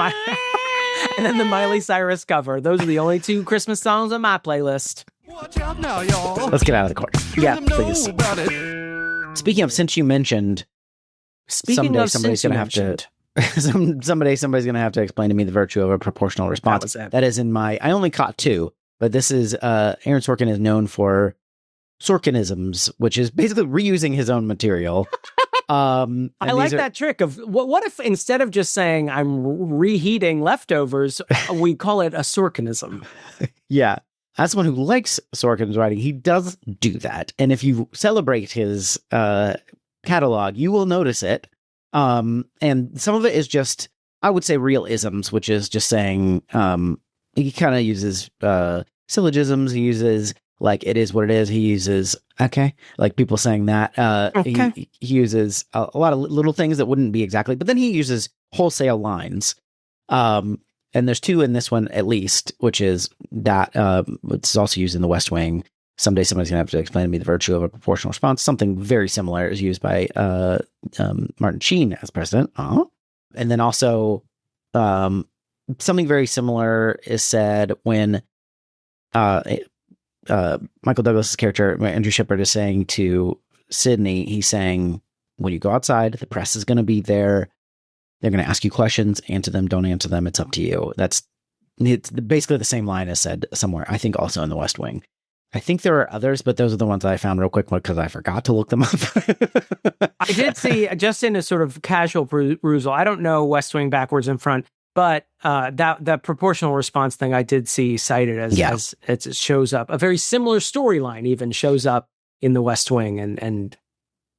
Miley Cyrus cover. Those are the only two Christmas songs on my playlist. Watch out now, y'all. Let's get out of the corner. Yeah, please. Speaking of, since you mentioned, somebody's gonna have to explain to me the virtue of a proportional response. That is in my. I only caught two, but this is Aaron Sorkin is known for Sorkinisms, which is basically reusing his own material. I like that trick of what if instead of just saying I'm reheating leftovers, we call it a Sorkinism. Yeah. As someone who likes Sorkin's writing, he does do that. And if you celebrate his catalog, you will notice it. And some of it is just, I would say, real isms, which is just saying he kind of uses syllogisms. He uses, like, it is what it is. He uses, okay, like people saying that. He uses a lot of little things that wouldn't be exactly, but then he uses wholesale lines. And there's two in this one, at least, which is that it's also used in The West Wing. Someday somebody's going to have to explain to me the virtue of a proportional response. Something very similar is used by Martin Sheen as president. And then also something very similar is said when Michael Douglas's character, Andrew Shepard, is saying to Sydney, he's saying, when you go outside, the press is going to be there. They're going to ask you questions, answer them, don't answer them. It's up to you. It's basically the same line as said somewhere, I think also in The West Wing. I think there are others, but those are the ones that I found real quick because I forgot to look them up. I did see, just in a sort of casual perusal, I don't know West Wing backwards and front, but that proportional response thing I did see cited as it shows up. A very similar storyline even shows up in The West Wing, and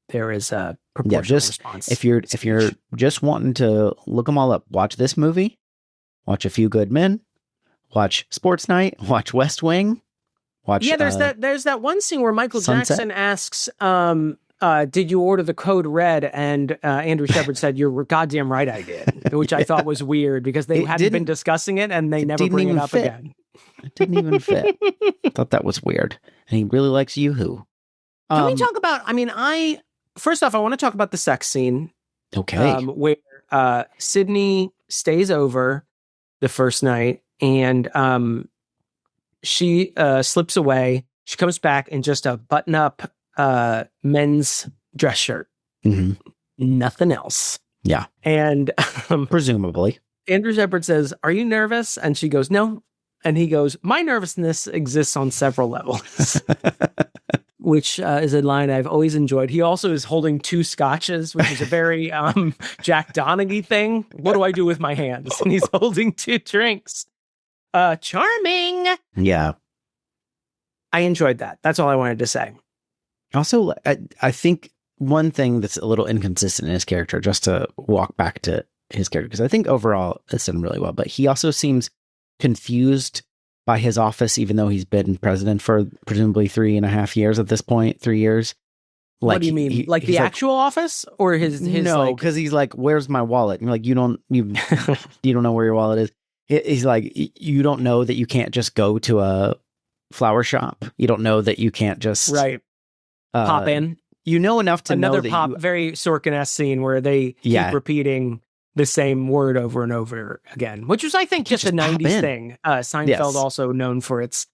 there is a proportional response. If you're just wanting to look them all up, watch this movie, watch A Few Good Men, watch Sports Night, watch West Wing, watch. Yeah, there's that one scene where Michael Sunset? Jackson asks did you order the code red? And Andrew Shepard said, you're goddamn right I did, which I thought was weird because they hadn't been discussing it and they never bring it up again. It didn't even fit. I thought that was weird. And he really likes Yoo-hoo. Can we talk about, first off, I want to talk about the sex scene. Okay. Where Sydney stays over the first night and she slips away. She comes back in just a button-up men's dress shirt. Mm-hmm. Nothing else. Yeah. And presumably. Andrew Shepard says, are you nervous? And she goes, no. And he goes, my nervousness exists on several levels. Which is a line I've always enjoyed. He also is holding 2 scotches, which is a very Jack Donaghy thing. What do I do with my hands? And he's holding 2 drinks. Charming. Yeah. I enjoyed that. That's all I wanted to say. Also, I think one thing that's a little inconsistent in his character, just to walk back to his character, because I think overall it's done really well, but he also seems confused by his office, even though he's been president for presumably 3.5 years at this point, 3 years. Like, what do you mean? The actual office or his no, because he's like, where's my wallet? And you're like, you don't know where your wallet is. He's like, you don't know that you can't just go to a flower shop. You don't know that you can't just pop in. You know enough to know that very Sorkin-esque scene where they keep repeating the same word over and over again, which was, I think, just a 90s thing. Seinfeld also known for its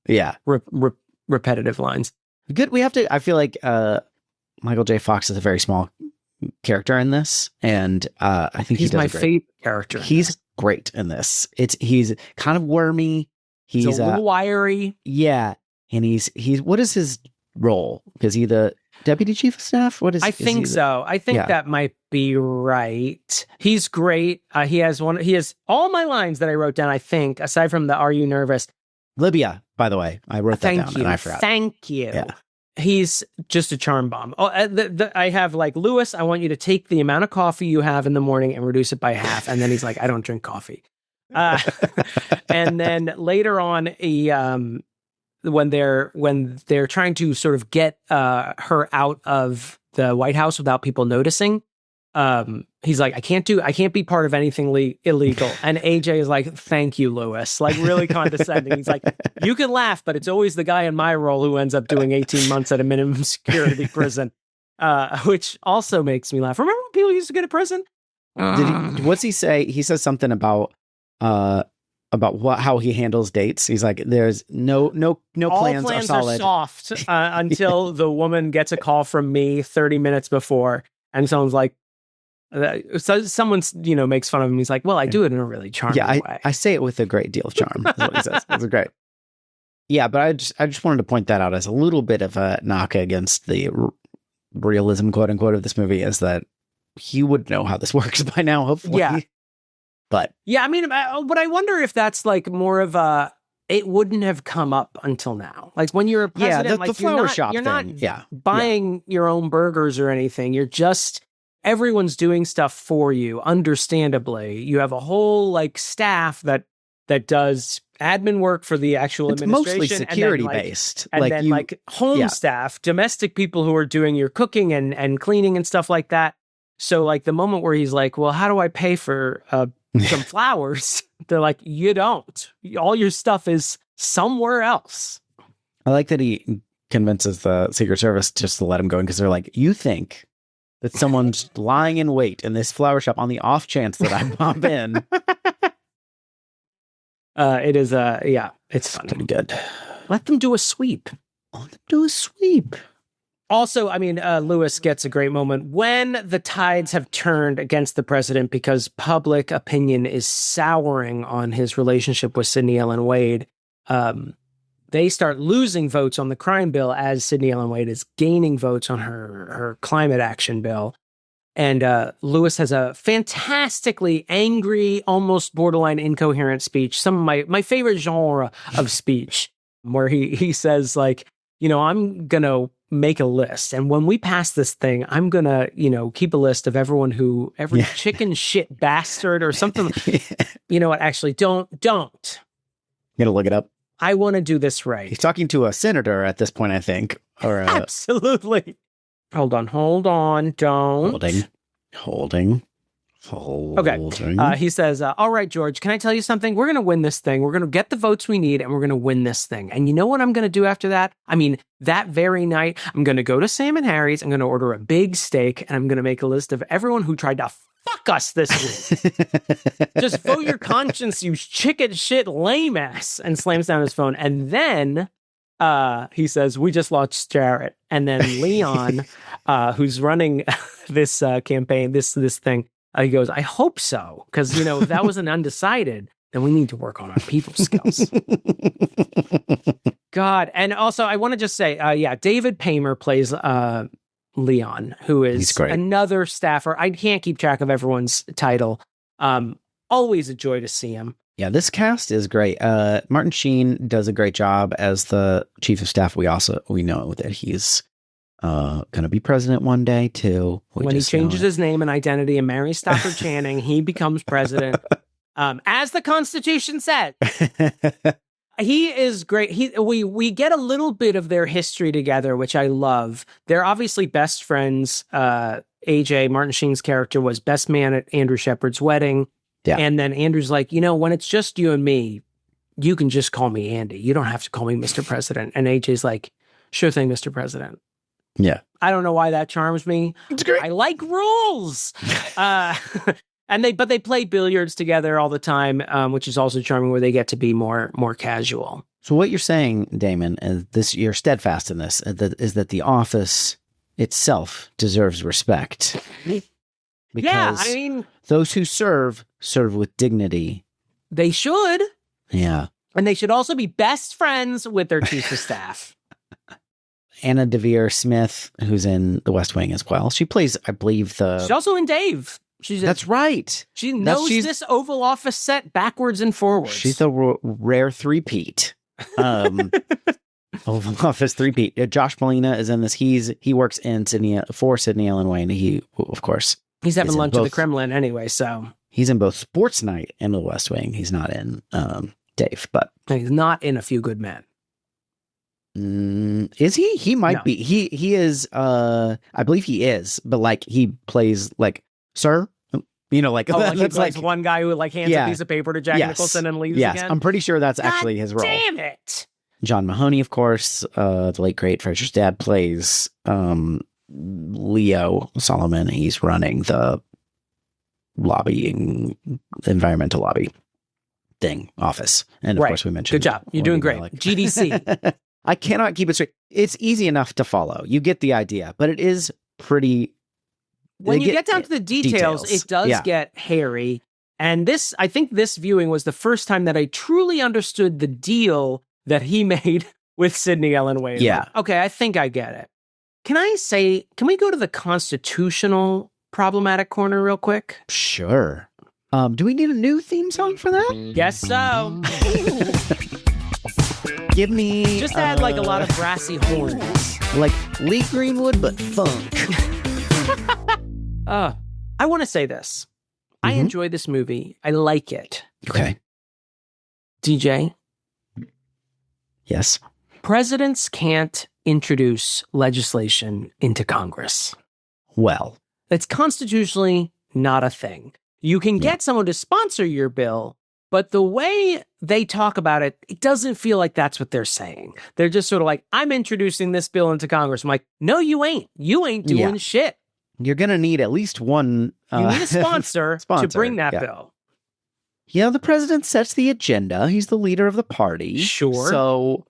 repetitive lines. Good. We have to, I feel like Michael J. Fox is a very small character in this. And I think he's my favorite character. He's great in this. He's kind of wormy. He's a little wiry. Yeah. And he's what is his role? Is he the deputy chief of staff? What is? I think so. I think that might be right. He's great. He has all my lines that I wrote down, I think, aside from the "Are you nervous?" Libya, by the way, I wrote that down and I forgot. Thank you. Yeah. He's just a charm bomb. Oh, I have like, Lewis, I want you to take the amount of coffee you have in the morning and reduce it by half. And then he's like, I don't drink coffee. And then later on, he when they're trying to sort of get her out of the White House without people noticing, he's like, I can't be part of anything illegal. And AJ is like, thank you, Lewis. Like, really condescending. He's like, you can laugh, but it's always the guy in my role who ends up doing 18 months at a minimum security prison, which also makes me laugh. Remember when people used to go to prison? What's he say? He says something about how he handles dates. He's like, there's no plans are solid. Are soft until the woman gets a call from me 30 minutes before, and someone's like, someone makes fun of him. He's like, well, I do it in a really charming way. I say it with a great deal of charm. That's what he says. It's great. Yeah, but I just wanted to point that out as a little bit of a knock against the realism, quote unquote, of this movie, is that he would know how this works by now, hopefully. Yeah. But yeah, I mean, but I wonder if that's like more of it wouldn't have come up until now. Like when you're a president, the flower shop you're thing. not buying your own burgers or anything. You're just, everyone's doing stuff for you. Understandably, you have a whole like staff that does admin work for the actual administration. Mostly security based. And then home staff, domestic people who are doing your cooking and cleaning and stuff like that. So like the moment where he's like, well, how do I pay for some flowers? They're like, you don't. All your stuff is somewhere else. I like that he convinces the Secret Service just to let him go in, because they're like, you think that someone's lying in wait in this flower shop on the off chance that I pop in. It is it's funny. Pretty good. Let them do a sweep. Also, I mean, Lewis gets a great moment when the tides have turned against the president because public opinion is souring on his relationship with Sidney Ellen Wade. They start losing votes on the crime bill as Sidney Ellen Wade is gaining votes on her climate action bill. And Lewis has a fantastically angry, almost borderline incoherent speech. Some of my favorite genre of speech, where he says, like, I'm going to make a list. And when we pass this thing, I'm going to, keep a list of every chicken shit bastard or something. You know what? Actually, don't. You gotta look it up. I want to do this right. He's talking to a senator at this point, I think. Or Absolutely. Hold on. Don't. Holding. Okay. He says, all right, George, can I tell you something? We're going to win this thing. We're going to get the votes we need, and we're going to win this thing. And you know what I'm going to do after that? I mean, that very night, I'm going to go to Sam and Harry's. I'm going to order a big steak, and I'm going to make a list of everyone who tried to fuck us this week. Just vote your conscience, you chicken shit lame ass, and slams down his phone. And then he says, we just lost Jarrett. And then Leon, who's running this campaign, this thing, he goes, I hope so. Because, if that was an undecided, then we need to work on our people skills. God. And also, I want to just say, David Paymer plays Leon, who is another staffer. I can't keep track of everyone's title. Always a joy to see him. Yeah, this cast is great. Martin Sheen does a great job as the chief of staff. We know that he's going to be president one day too. When he changes his name and identity and marries Stockard Channing, he becomes president. As the Constitution said. He is great. We get a little bit of their history together, which I love. They're obviously best friends. AJ, Martin Sheen's character, was best man at Andrew Shepard's wedding. Yeah. And then Andrew's like, when it's just you and me, you can just call me Andy. You don't have to call me Mr. President. And AJ's like, sure thing, Mr. President. Yeah. I don't know why that charms me. It's great. I like rules. But they play billiards together all the time, which is also charming, where they get to be more casual. So what you're saying, Damon, is you're steadfast in this, is that the office itself deserves respect. Because those who serve with dignity. They should. Yeah. And they should also be best friends with their chief of staff. Anna Devere Smith, who's in The West Wing as well. She plays, I believe, she's also in Dave. That's right. She knows this Oval Office set backwards and forwards. She's a rare three-peat. Oval Office three-peat. Josh Molina is in this. He works in Sydney, Illinois, and he, of course, he's having lunch at the Kremlin anyway, so. He's in both Sports Night and The West Wing. He's not in Dave, but. He's not in A Few Good Men. Is he? He might be. He is, I believe he is, but he plays sir, he plays one guy who hands a piece of paper to Jack Nicholson and leaves again. I'm pretty sure that's actually his role. Damn it. John Mahoney, of course, the late great Fraser's dad, plays Leo Solomon. He's running the environmental lobby office. And of course we mentioned. Good job. You're doing great. GDC. I cannot keep it straight. It's easy enough to follow. You get the idea, but it is pretty. When you get down to the details, it does get hairy. And I think this viewing was the first time that I truly understood the deal that he made with Sydney Ellen Wade. Yeah. Okay, I think I get it. Can we go to the constitutional problematic corner real quick? Sure. Do we need a new theme song for that? Guess so. Give me... Just add a lot of brassy horns. Like Lee Greenwood, but funk. I want to say this. I enjoy this movie. I like it. Okay. DJ? Yes? Presidents can't introduce legislation into Congress. Well. It's constitutionally not a thing. You can get someone to sponsor your bill, but the way they talk about it, it doesn't feel like that's what they're saying. They're just sort of like, I'm introducing this bill into Congress. I'm like, no, you ain't. You ain't doing shit. You're going to need at least one... you need a sponsor to bring that bill. Yeah, the president sets the agenda. He's the leader of the party. Sure. So,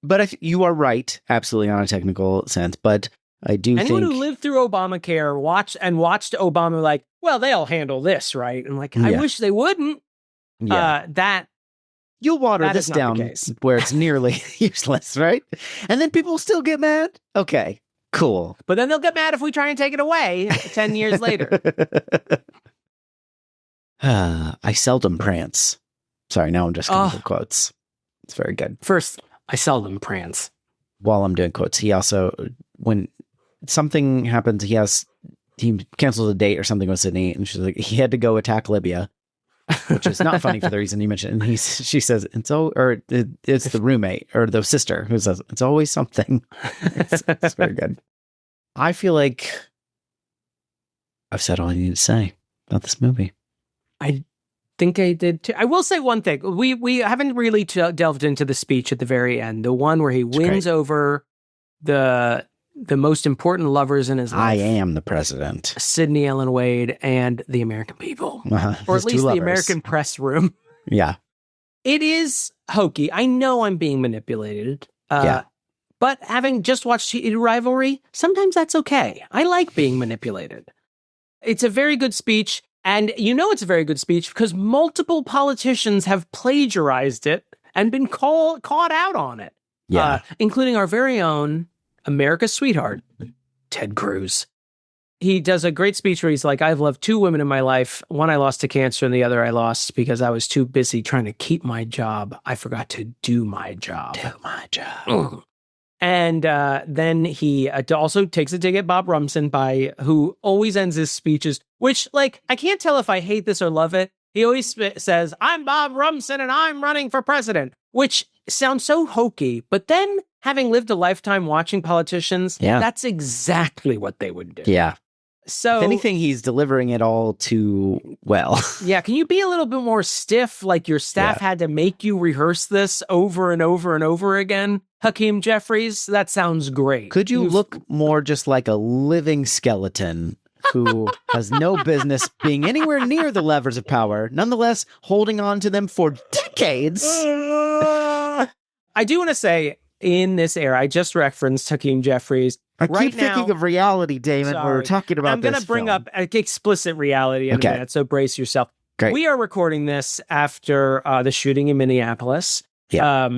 but you are right, absolutely, on a technical sense. But I do think... Anyone who lived through Obamacare watched Obama like, well, they'll handle this, right? And I wish they wouldn't. Yeah. You'll water this down where it's nearly useless, right? And then people still get mad? Okay, cool. But then they'll get mad if we try and take it away 10 years later. I seldom prance. Sorry, now I'm just going to do quotes. It's very good. First, I seldom prance. While I'm doing quotes, he also, when something happens, he cancels a date or something with Sydney, and she's like, he had to go attack Libya. Which is not funny for the reason you mentioned. And she says, it's the roommate or the sister who says, it's always something. It's very good. I feel like I've said all I need to say about this movie. I think I did too. I will say one thing. We haven't really delved into the speech at the very end. The one where he wins over the most important lovers in his life. I am the president. Sydney Ellen Wade and the American people. Or at least the American press room. Yeah. It is hokey. I know I'm being manipulated. But having just watched Cheaterly Rivalry, sometimes that's okay. I like being manipulated. It's a very good speech. And you know it's a very good speech because multiple politicians have plagiarized it and been caught out on it. Yeah. Including our very own America's sweetheart, Ted Cruz. He does a great speech where he's like, I've loved two women in my life. One I lost to cancer and the other I lost because I was too busy trying to keep my job. I forgot to do my job. And then he also takes a dig at Bob Rumson, who always ends his speeches, which, like, I can't tell if I hate this or love it. He always says, I'm Bob Rumson and I'm running for president, which sounds so hokey. But then, having lived a lifetime watching politicians, that's exactly what they would do. Yeah. So, if anything, he's delivering it all too well. Yeah. Can you be a little bit more stiff? Like your staff had to make you rehearse this over and over and over again? Hakeem Jeffries, that sounds great. Could you look more just like a living skeleton who has no business being anywhere near the levers of power, nonetheless holding on to them for decades? I do want to say, in this era, I just referenced Hakeem Jeffries. I keep thinking of reality, Damon. We're talking about I'm going to bring up explicit reality in a minute, so brace yourself. Great. We are recording this after the shooting in Minneapolis. Yeah.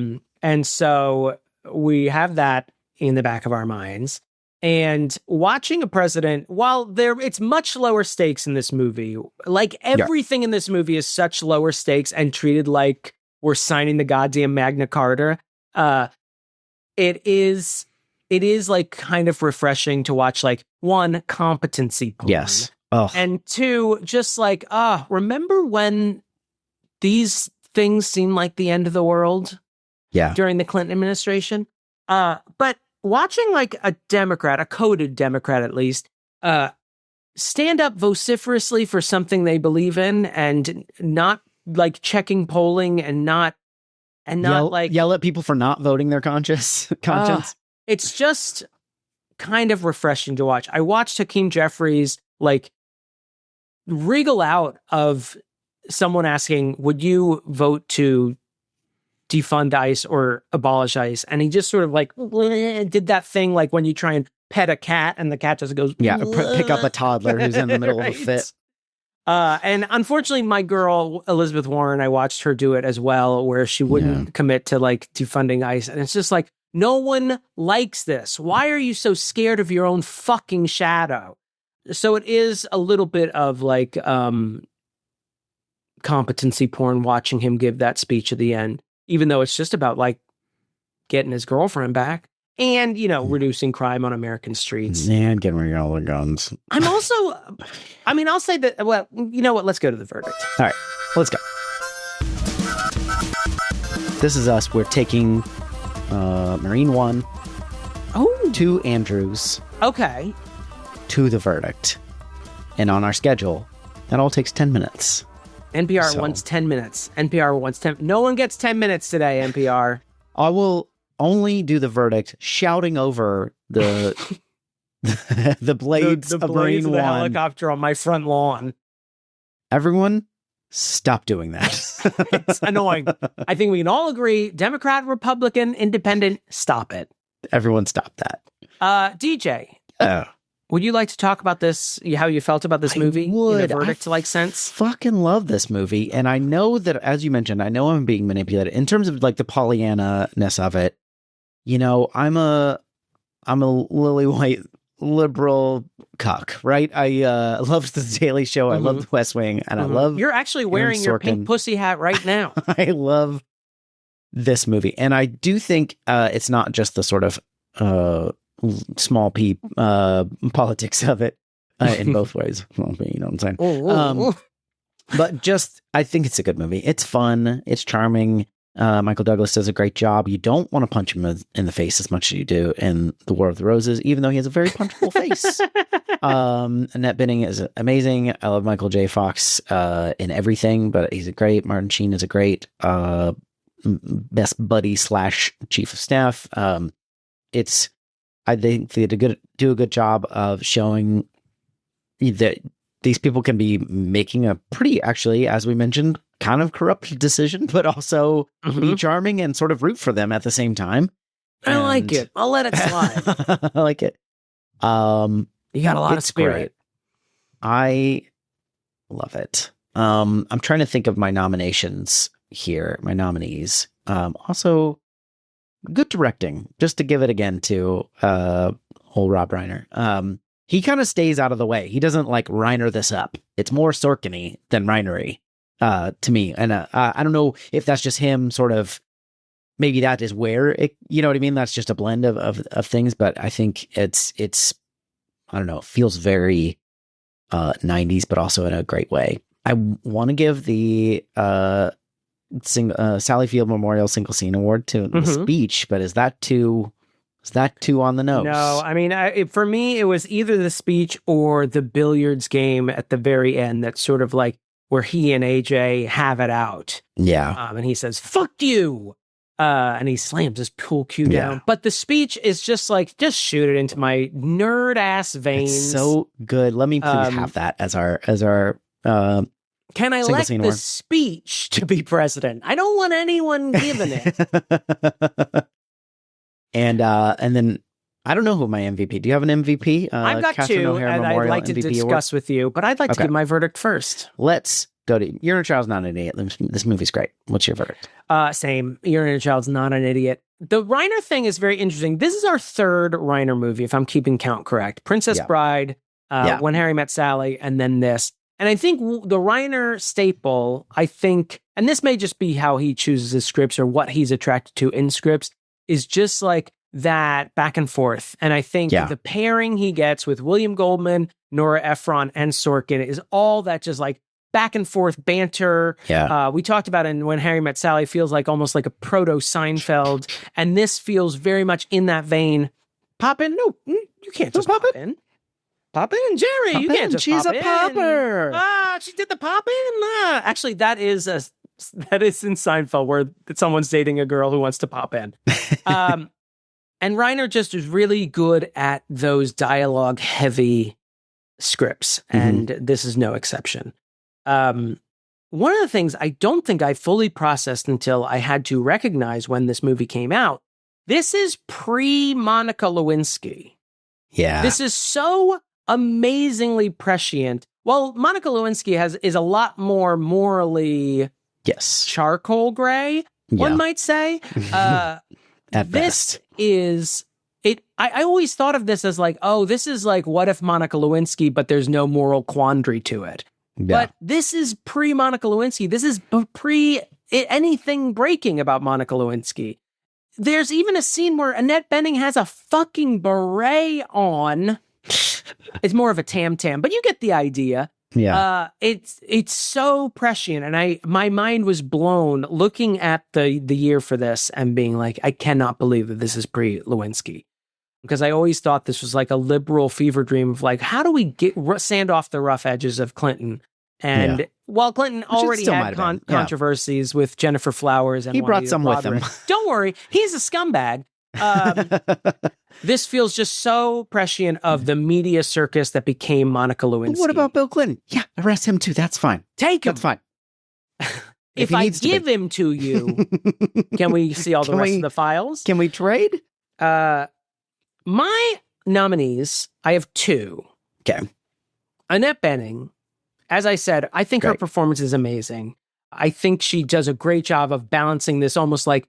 And so we have that in the back of our minds. And watching a president, while it's much lower stakes in this movie, like everything in this movie is such lower stakes and treated like we're signing the goddamn Magna Carta. It is like kind of refreshing to watch, like, one, competency porn. Yes. Oh. And two, just like, remember when these things seemed like the end of the world? Yeah. During the Clinton administration. But watching like a Democrat, a coded Democrat at least, stand up vociferously for something they believe in and not like checking polling and not yell at people for not voting their conscience. It's just kind of refreshing to watch. I watched Hakeem Jeffries like wriggle out of someone asking, would you vote to defund ICE or abolish ICE? And he just sort of like did that thing like when you try and pet a cat and the cat just goes, pick up a toddler who's in the middle of a fit. And unfortunately, my girl, Elizabeth Warren, I watched her do it as well, where she wouldn't commit to like defunding ICE. And it's just like, no one likes this. Why are you so scared of your own fucking shadow? So it is a little bit of like competency porn watching him give that speech at the end, even though it's just about like getting his girlfriend back and, you know, reducing crime on American streets. And getting rid of all the guns. I'm also, I'll say that, well, you know what? Let's go to the verdict. All right, let's go. This is us. We're taking Marine 1 to Andrews. Okay. To the verdict. And on our schedule, that all takes 10 minutes. NPR wants 10 minutes. NPR wants 10. No one gets 10 minutes today, NPR. I will only do the verdict shouting over the the blades of Marine 1. The helicopter on my front lawn. Everyone, stop doing that. It's annoying. I think we can all agree, Democrat, Republican, Independent, stop it. Everyone stop that. DJ. Would you like to talk about this, how you felt about this movie in a verdict-like sense? Fucking love this movie. And I know that, as you mentioned, I know I'm being manipulated. In terms of like the Pollyanna-ness of it, you know, I'm a lily white liberal cuck, right? I loved The Daily Show. I love The West Wing. And I love You're actually wearing your pink pussy hat right now. I love this movie. And I do think it's not just the sort of small p politics of it in both ways. Well, you know what I'm saying? But just, I think it's a good movie. It's fun. It's charming. Michael Douglas does a great job. You don't want to punch him in the face as much as you do in The War of the Roses, even though he has a very punchable face. Annette Bening is amazing. I love Michael J. Fox in everything, but he's a great. Martin Sheen is a great best buddy / chief of staff. I think they do a good job of showing that these people can be making a pretty, actually, as we mentioned, kind of corrupt decision, but also be charming and sort of root for them at the same time. I like it. I'll let it slide. I like it. You got a lot of spirit. Great. I love it. I'm trying to think of my nominations here, my nominees. Also, good directing, just to give it again to old Rob Reiner. He kind of stays out of the way. He doesn't like Reiner this up. It's more Sorkin-y than Reinery to me. And I don't know if that's just him sort of, maybe that is where it, you know what I mean? That's just a blend of things, but I think it's, I don't know, it feels very 90s, but also in a great way. I want to give the Sally Field Memorial Single Scene Award to the speech, but is that too on the nose? No, I mean, for me, it was either the speech or the billiards game at the very end. That's sort of like where he and AJ have it out. Yeah. And he says, "Fuck you." And he slams his pool cue down. But the speech is just like, just shoot it into my nerd ass veins. It's so good. Let me please have that as our can I elect the speech to be president? I don't want anyone giving it. And then I don't know who my MVP. Do you have an MVP? I've got Catherine two, O'Hara and Memorial I'd like to MVP discuss Award? with you, but I'd like to give my verdict first. Let's go to You're a Child's Not an Idiot. This movie's great. What's your verdict? Same. You're a Child's Not an Idiot. The Reiner thing is very interesting. This is our third Reiner movie, if I'm keeping count correct. Princess Bride, When Harry Met Sally, and then this. And I think the Reiner staple, and this may just be how he chooses his scripts or what he's attracted to in scripts, is just like that back and forth. And I think the pairing he gets with William Goldman, Nora Ephron, and Sorkin is all that just like back and forth banter. Yeah. We talked about in When Harry Met Sally feels like almost like a proto Seinfeld. And this feels very much in that vein. Pop in? No, you can't just pop in. Pop in, Jerry. You can't just She's pop a in. popper. She did the pop in. Actually, that is in Seinfeld where someone's dating a girl who wants to pop in. And Reiner just is really good at those dialogue heavy scripts, and this is no exception. One of the things I don't think I fully processed until I had to recognize when this movie came out, this is pre-Monica Lewinsky. Yeah. This is so amazingly prescient. Well, Monica Lewinsky is a lot more morally charcoal gray, one might say. At this best. Is it? I always thought of this as like, oh, this is like What If Monica Lewinsky, but there's no moral quandary to it. Yeah. But this is pre-Monica Lewinsky. This is pre anything breaking about Monica Lewinsky. There's even a scene where Annette Bening has a fucking beret on. It's more of a tam-tam, but you get the idea. Yeah. It's so prescient, and my mind was blown looking at the year for this and being like, I cannot believe that this is pre-Lewinsky, because I always thought this was like a liberal fever dream of like, how do we sand off the rough edges of Clinton? And while Clinton already had controversies with Jennifer Flowers, and he brought some with him. Don't worry, he's a scumbag. This feels just so prescient of the media circus that became Monica Lewinsky. But what about Bill Clinton? Yeah, arrest him too. That's fine. Take him. That's fine. If I give him to you, can we see all the rest of the files? Can we trade? My nominees, I have two. Okay. Annette Bening, as I said, I think her performance is amazing. I think she does a great job of balancing this almost like,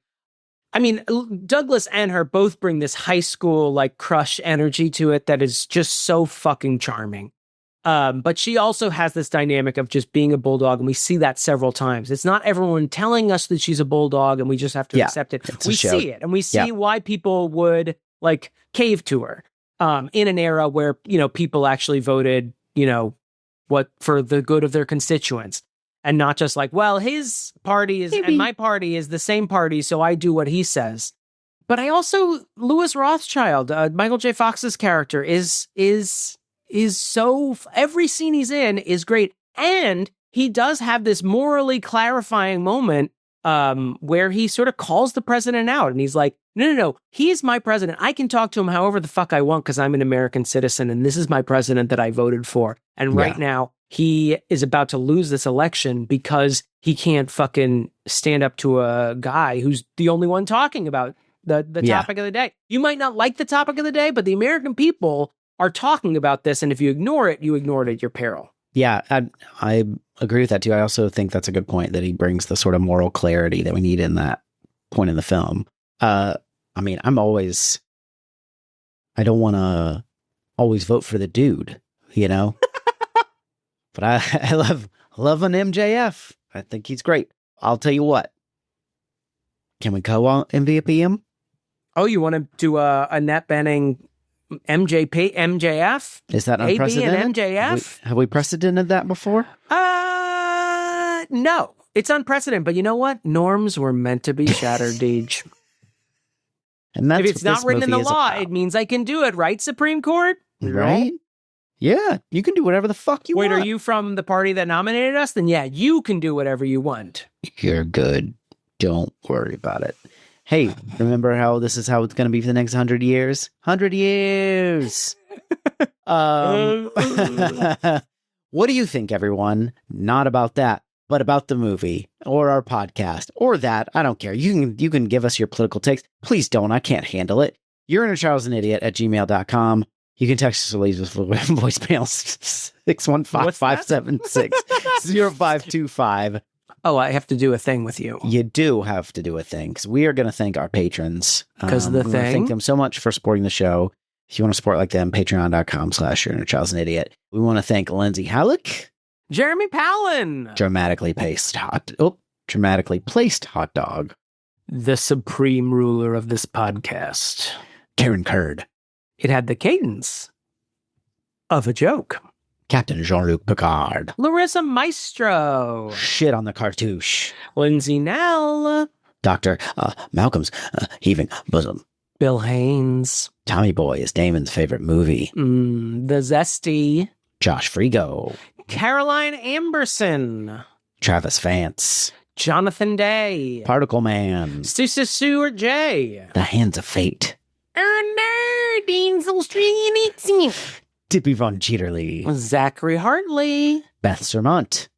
I mean, Douglas and her both bring this high school like crush energy to it that is just so fucking charming. But she also has this dynamic of just being a bulldog, and we see that several times. It's not everyone telling us that she's a bulldog, and we just have to accept it. We see it, and we see why people would like cave to her in an era where, you know, people actually voted, you know, what for the good of their constituents. and not just like, well, his party is and my party is the same party, so I do what he says. But I also, Louis Rothschild, Michael J. Fox's character is so, every scene he's in is great. And he does have this morally clarifying moment where he sort of calls the president out, and he's like, no, he is my president. I can talk to him however the fuck I want because I'm an American citizen, and this is my president that I voted for. And right now, he is about to lose this election because he can't fucking stand up to a guy who's the only one talking about the topic of the day. You might not like the topic of the day, but the American people are talking about this, and if you ignore it, you ignore it at your peril. Yeah, I agree with that too. I also think that's a good point that he brings the sort of moral clarity that we need in that point in the film. I mean, I don't want to always vote for the dude, you know? But I love an MJF. I think he's great. I'll tell you what. Can we co-MVP him? Oh, you want to do a net banning MJF? Is that unprecedented? AB and MJF? Have we precedented that before? No. It's unprecedented, but you know what? Norms were meant to be shattered, Deej. And that's if it's not written in the law, it means I can do it, right, Supreme Court? Right? Yeah, you can do whatever the fuck you want. Wait, are you from the party that nominated us? Then yeah, you can do whatever you want. You're good. Don't worry about it. Hey, remember how this is how it's going to be for the next 100 years? 100 years! What do you think, everyone? Not about that, but about the movie, or our podcast, or that. I don't care. You can give us your political takes. Please don't. I can't handle it. You're in a Charles an Idiot at gmail.com. You can text us or leave us voicemails 615-576-0525. Oh, I have to do a thing with you. You do have to do a thing, because we are going to thank our patrons. Because of the thing? Thank them so much for supporting the show. If you want to support like them, patreon.com/yourinnerchildsandidiot. We want to thank Lindsay, Halik, Jeremy Powlen, dramatically placed hot dog, the supreme ruler of this podcast, Karen Kurd. It had the cadence of a joke. Captain Jean-Luc Picard. Larissa Maestro. Shit on the Cartouche. Lindsay Nell. Dr. Malcolm's Heaving Bosom. Bill Haynes. Tommy Boy is Damon's favorite movie. The Zesty. Josh Frigo. Caroline Amberson. Travis Vance. Jonathon Day. Particle Man. Stu-StusStuartJ. The Hands of Fate. Tippi von Cheaterly. Zachary Hartley. Beth Surmont.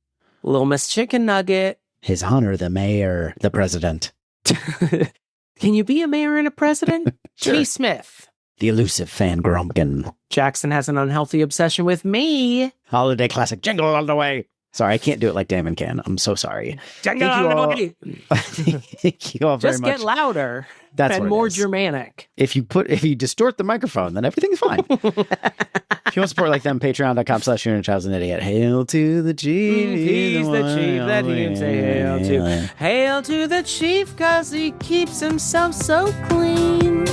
Little Miss Chicken Nugget. His Honor the Mayor, the President. Can you be a mayor and a president? Sure. T. Smith. The elusive fan Gromkin. Jackson has an unhealthy obsession with me. Holiday classic Jingle All the Way. Sorry, I can't do it like Damon can. I'm so sorry. Jingle all the way. Thank you all very Just much. Just get louder. That's and more Germanic. If you distort the microphone, then everything's fine. If you want to support like them, patreon.com/yourinnerchildsandidiot. Hail to the chief. He's the chief that he can say hail to. Hail to the chief, cause he keeps himself so clean.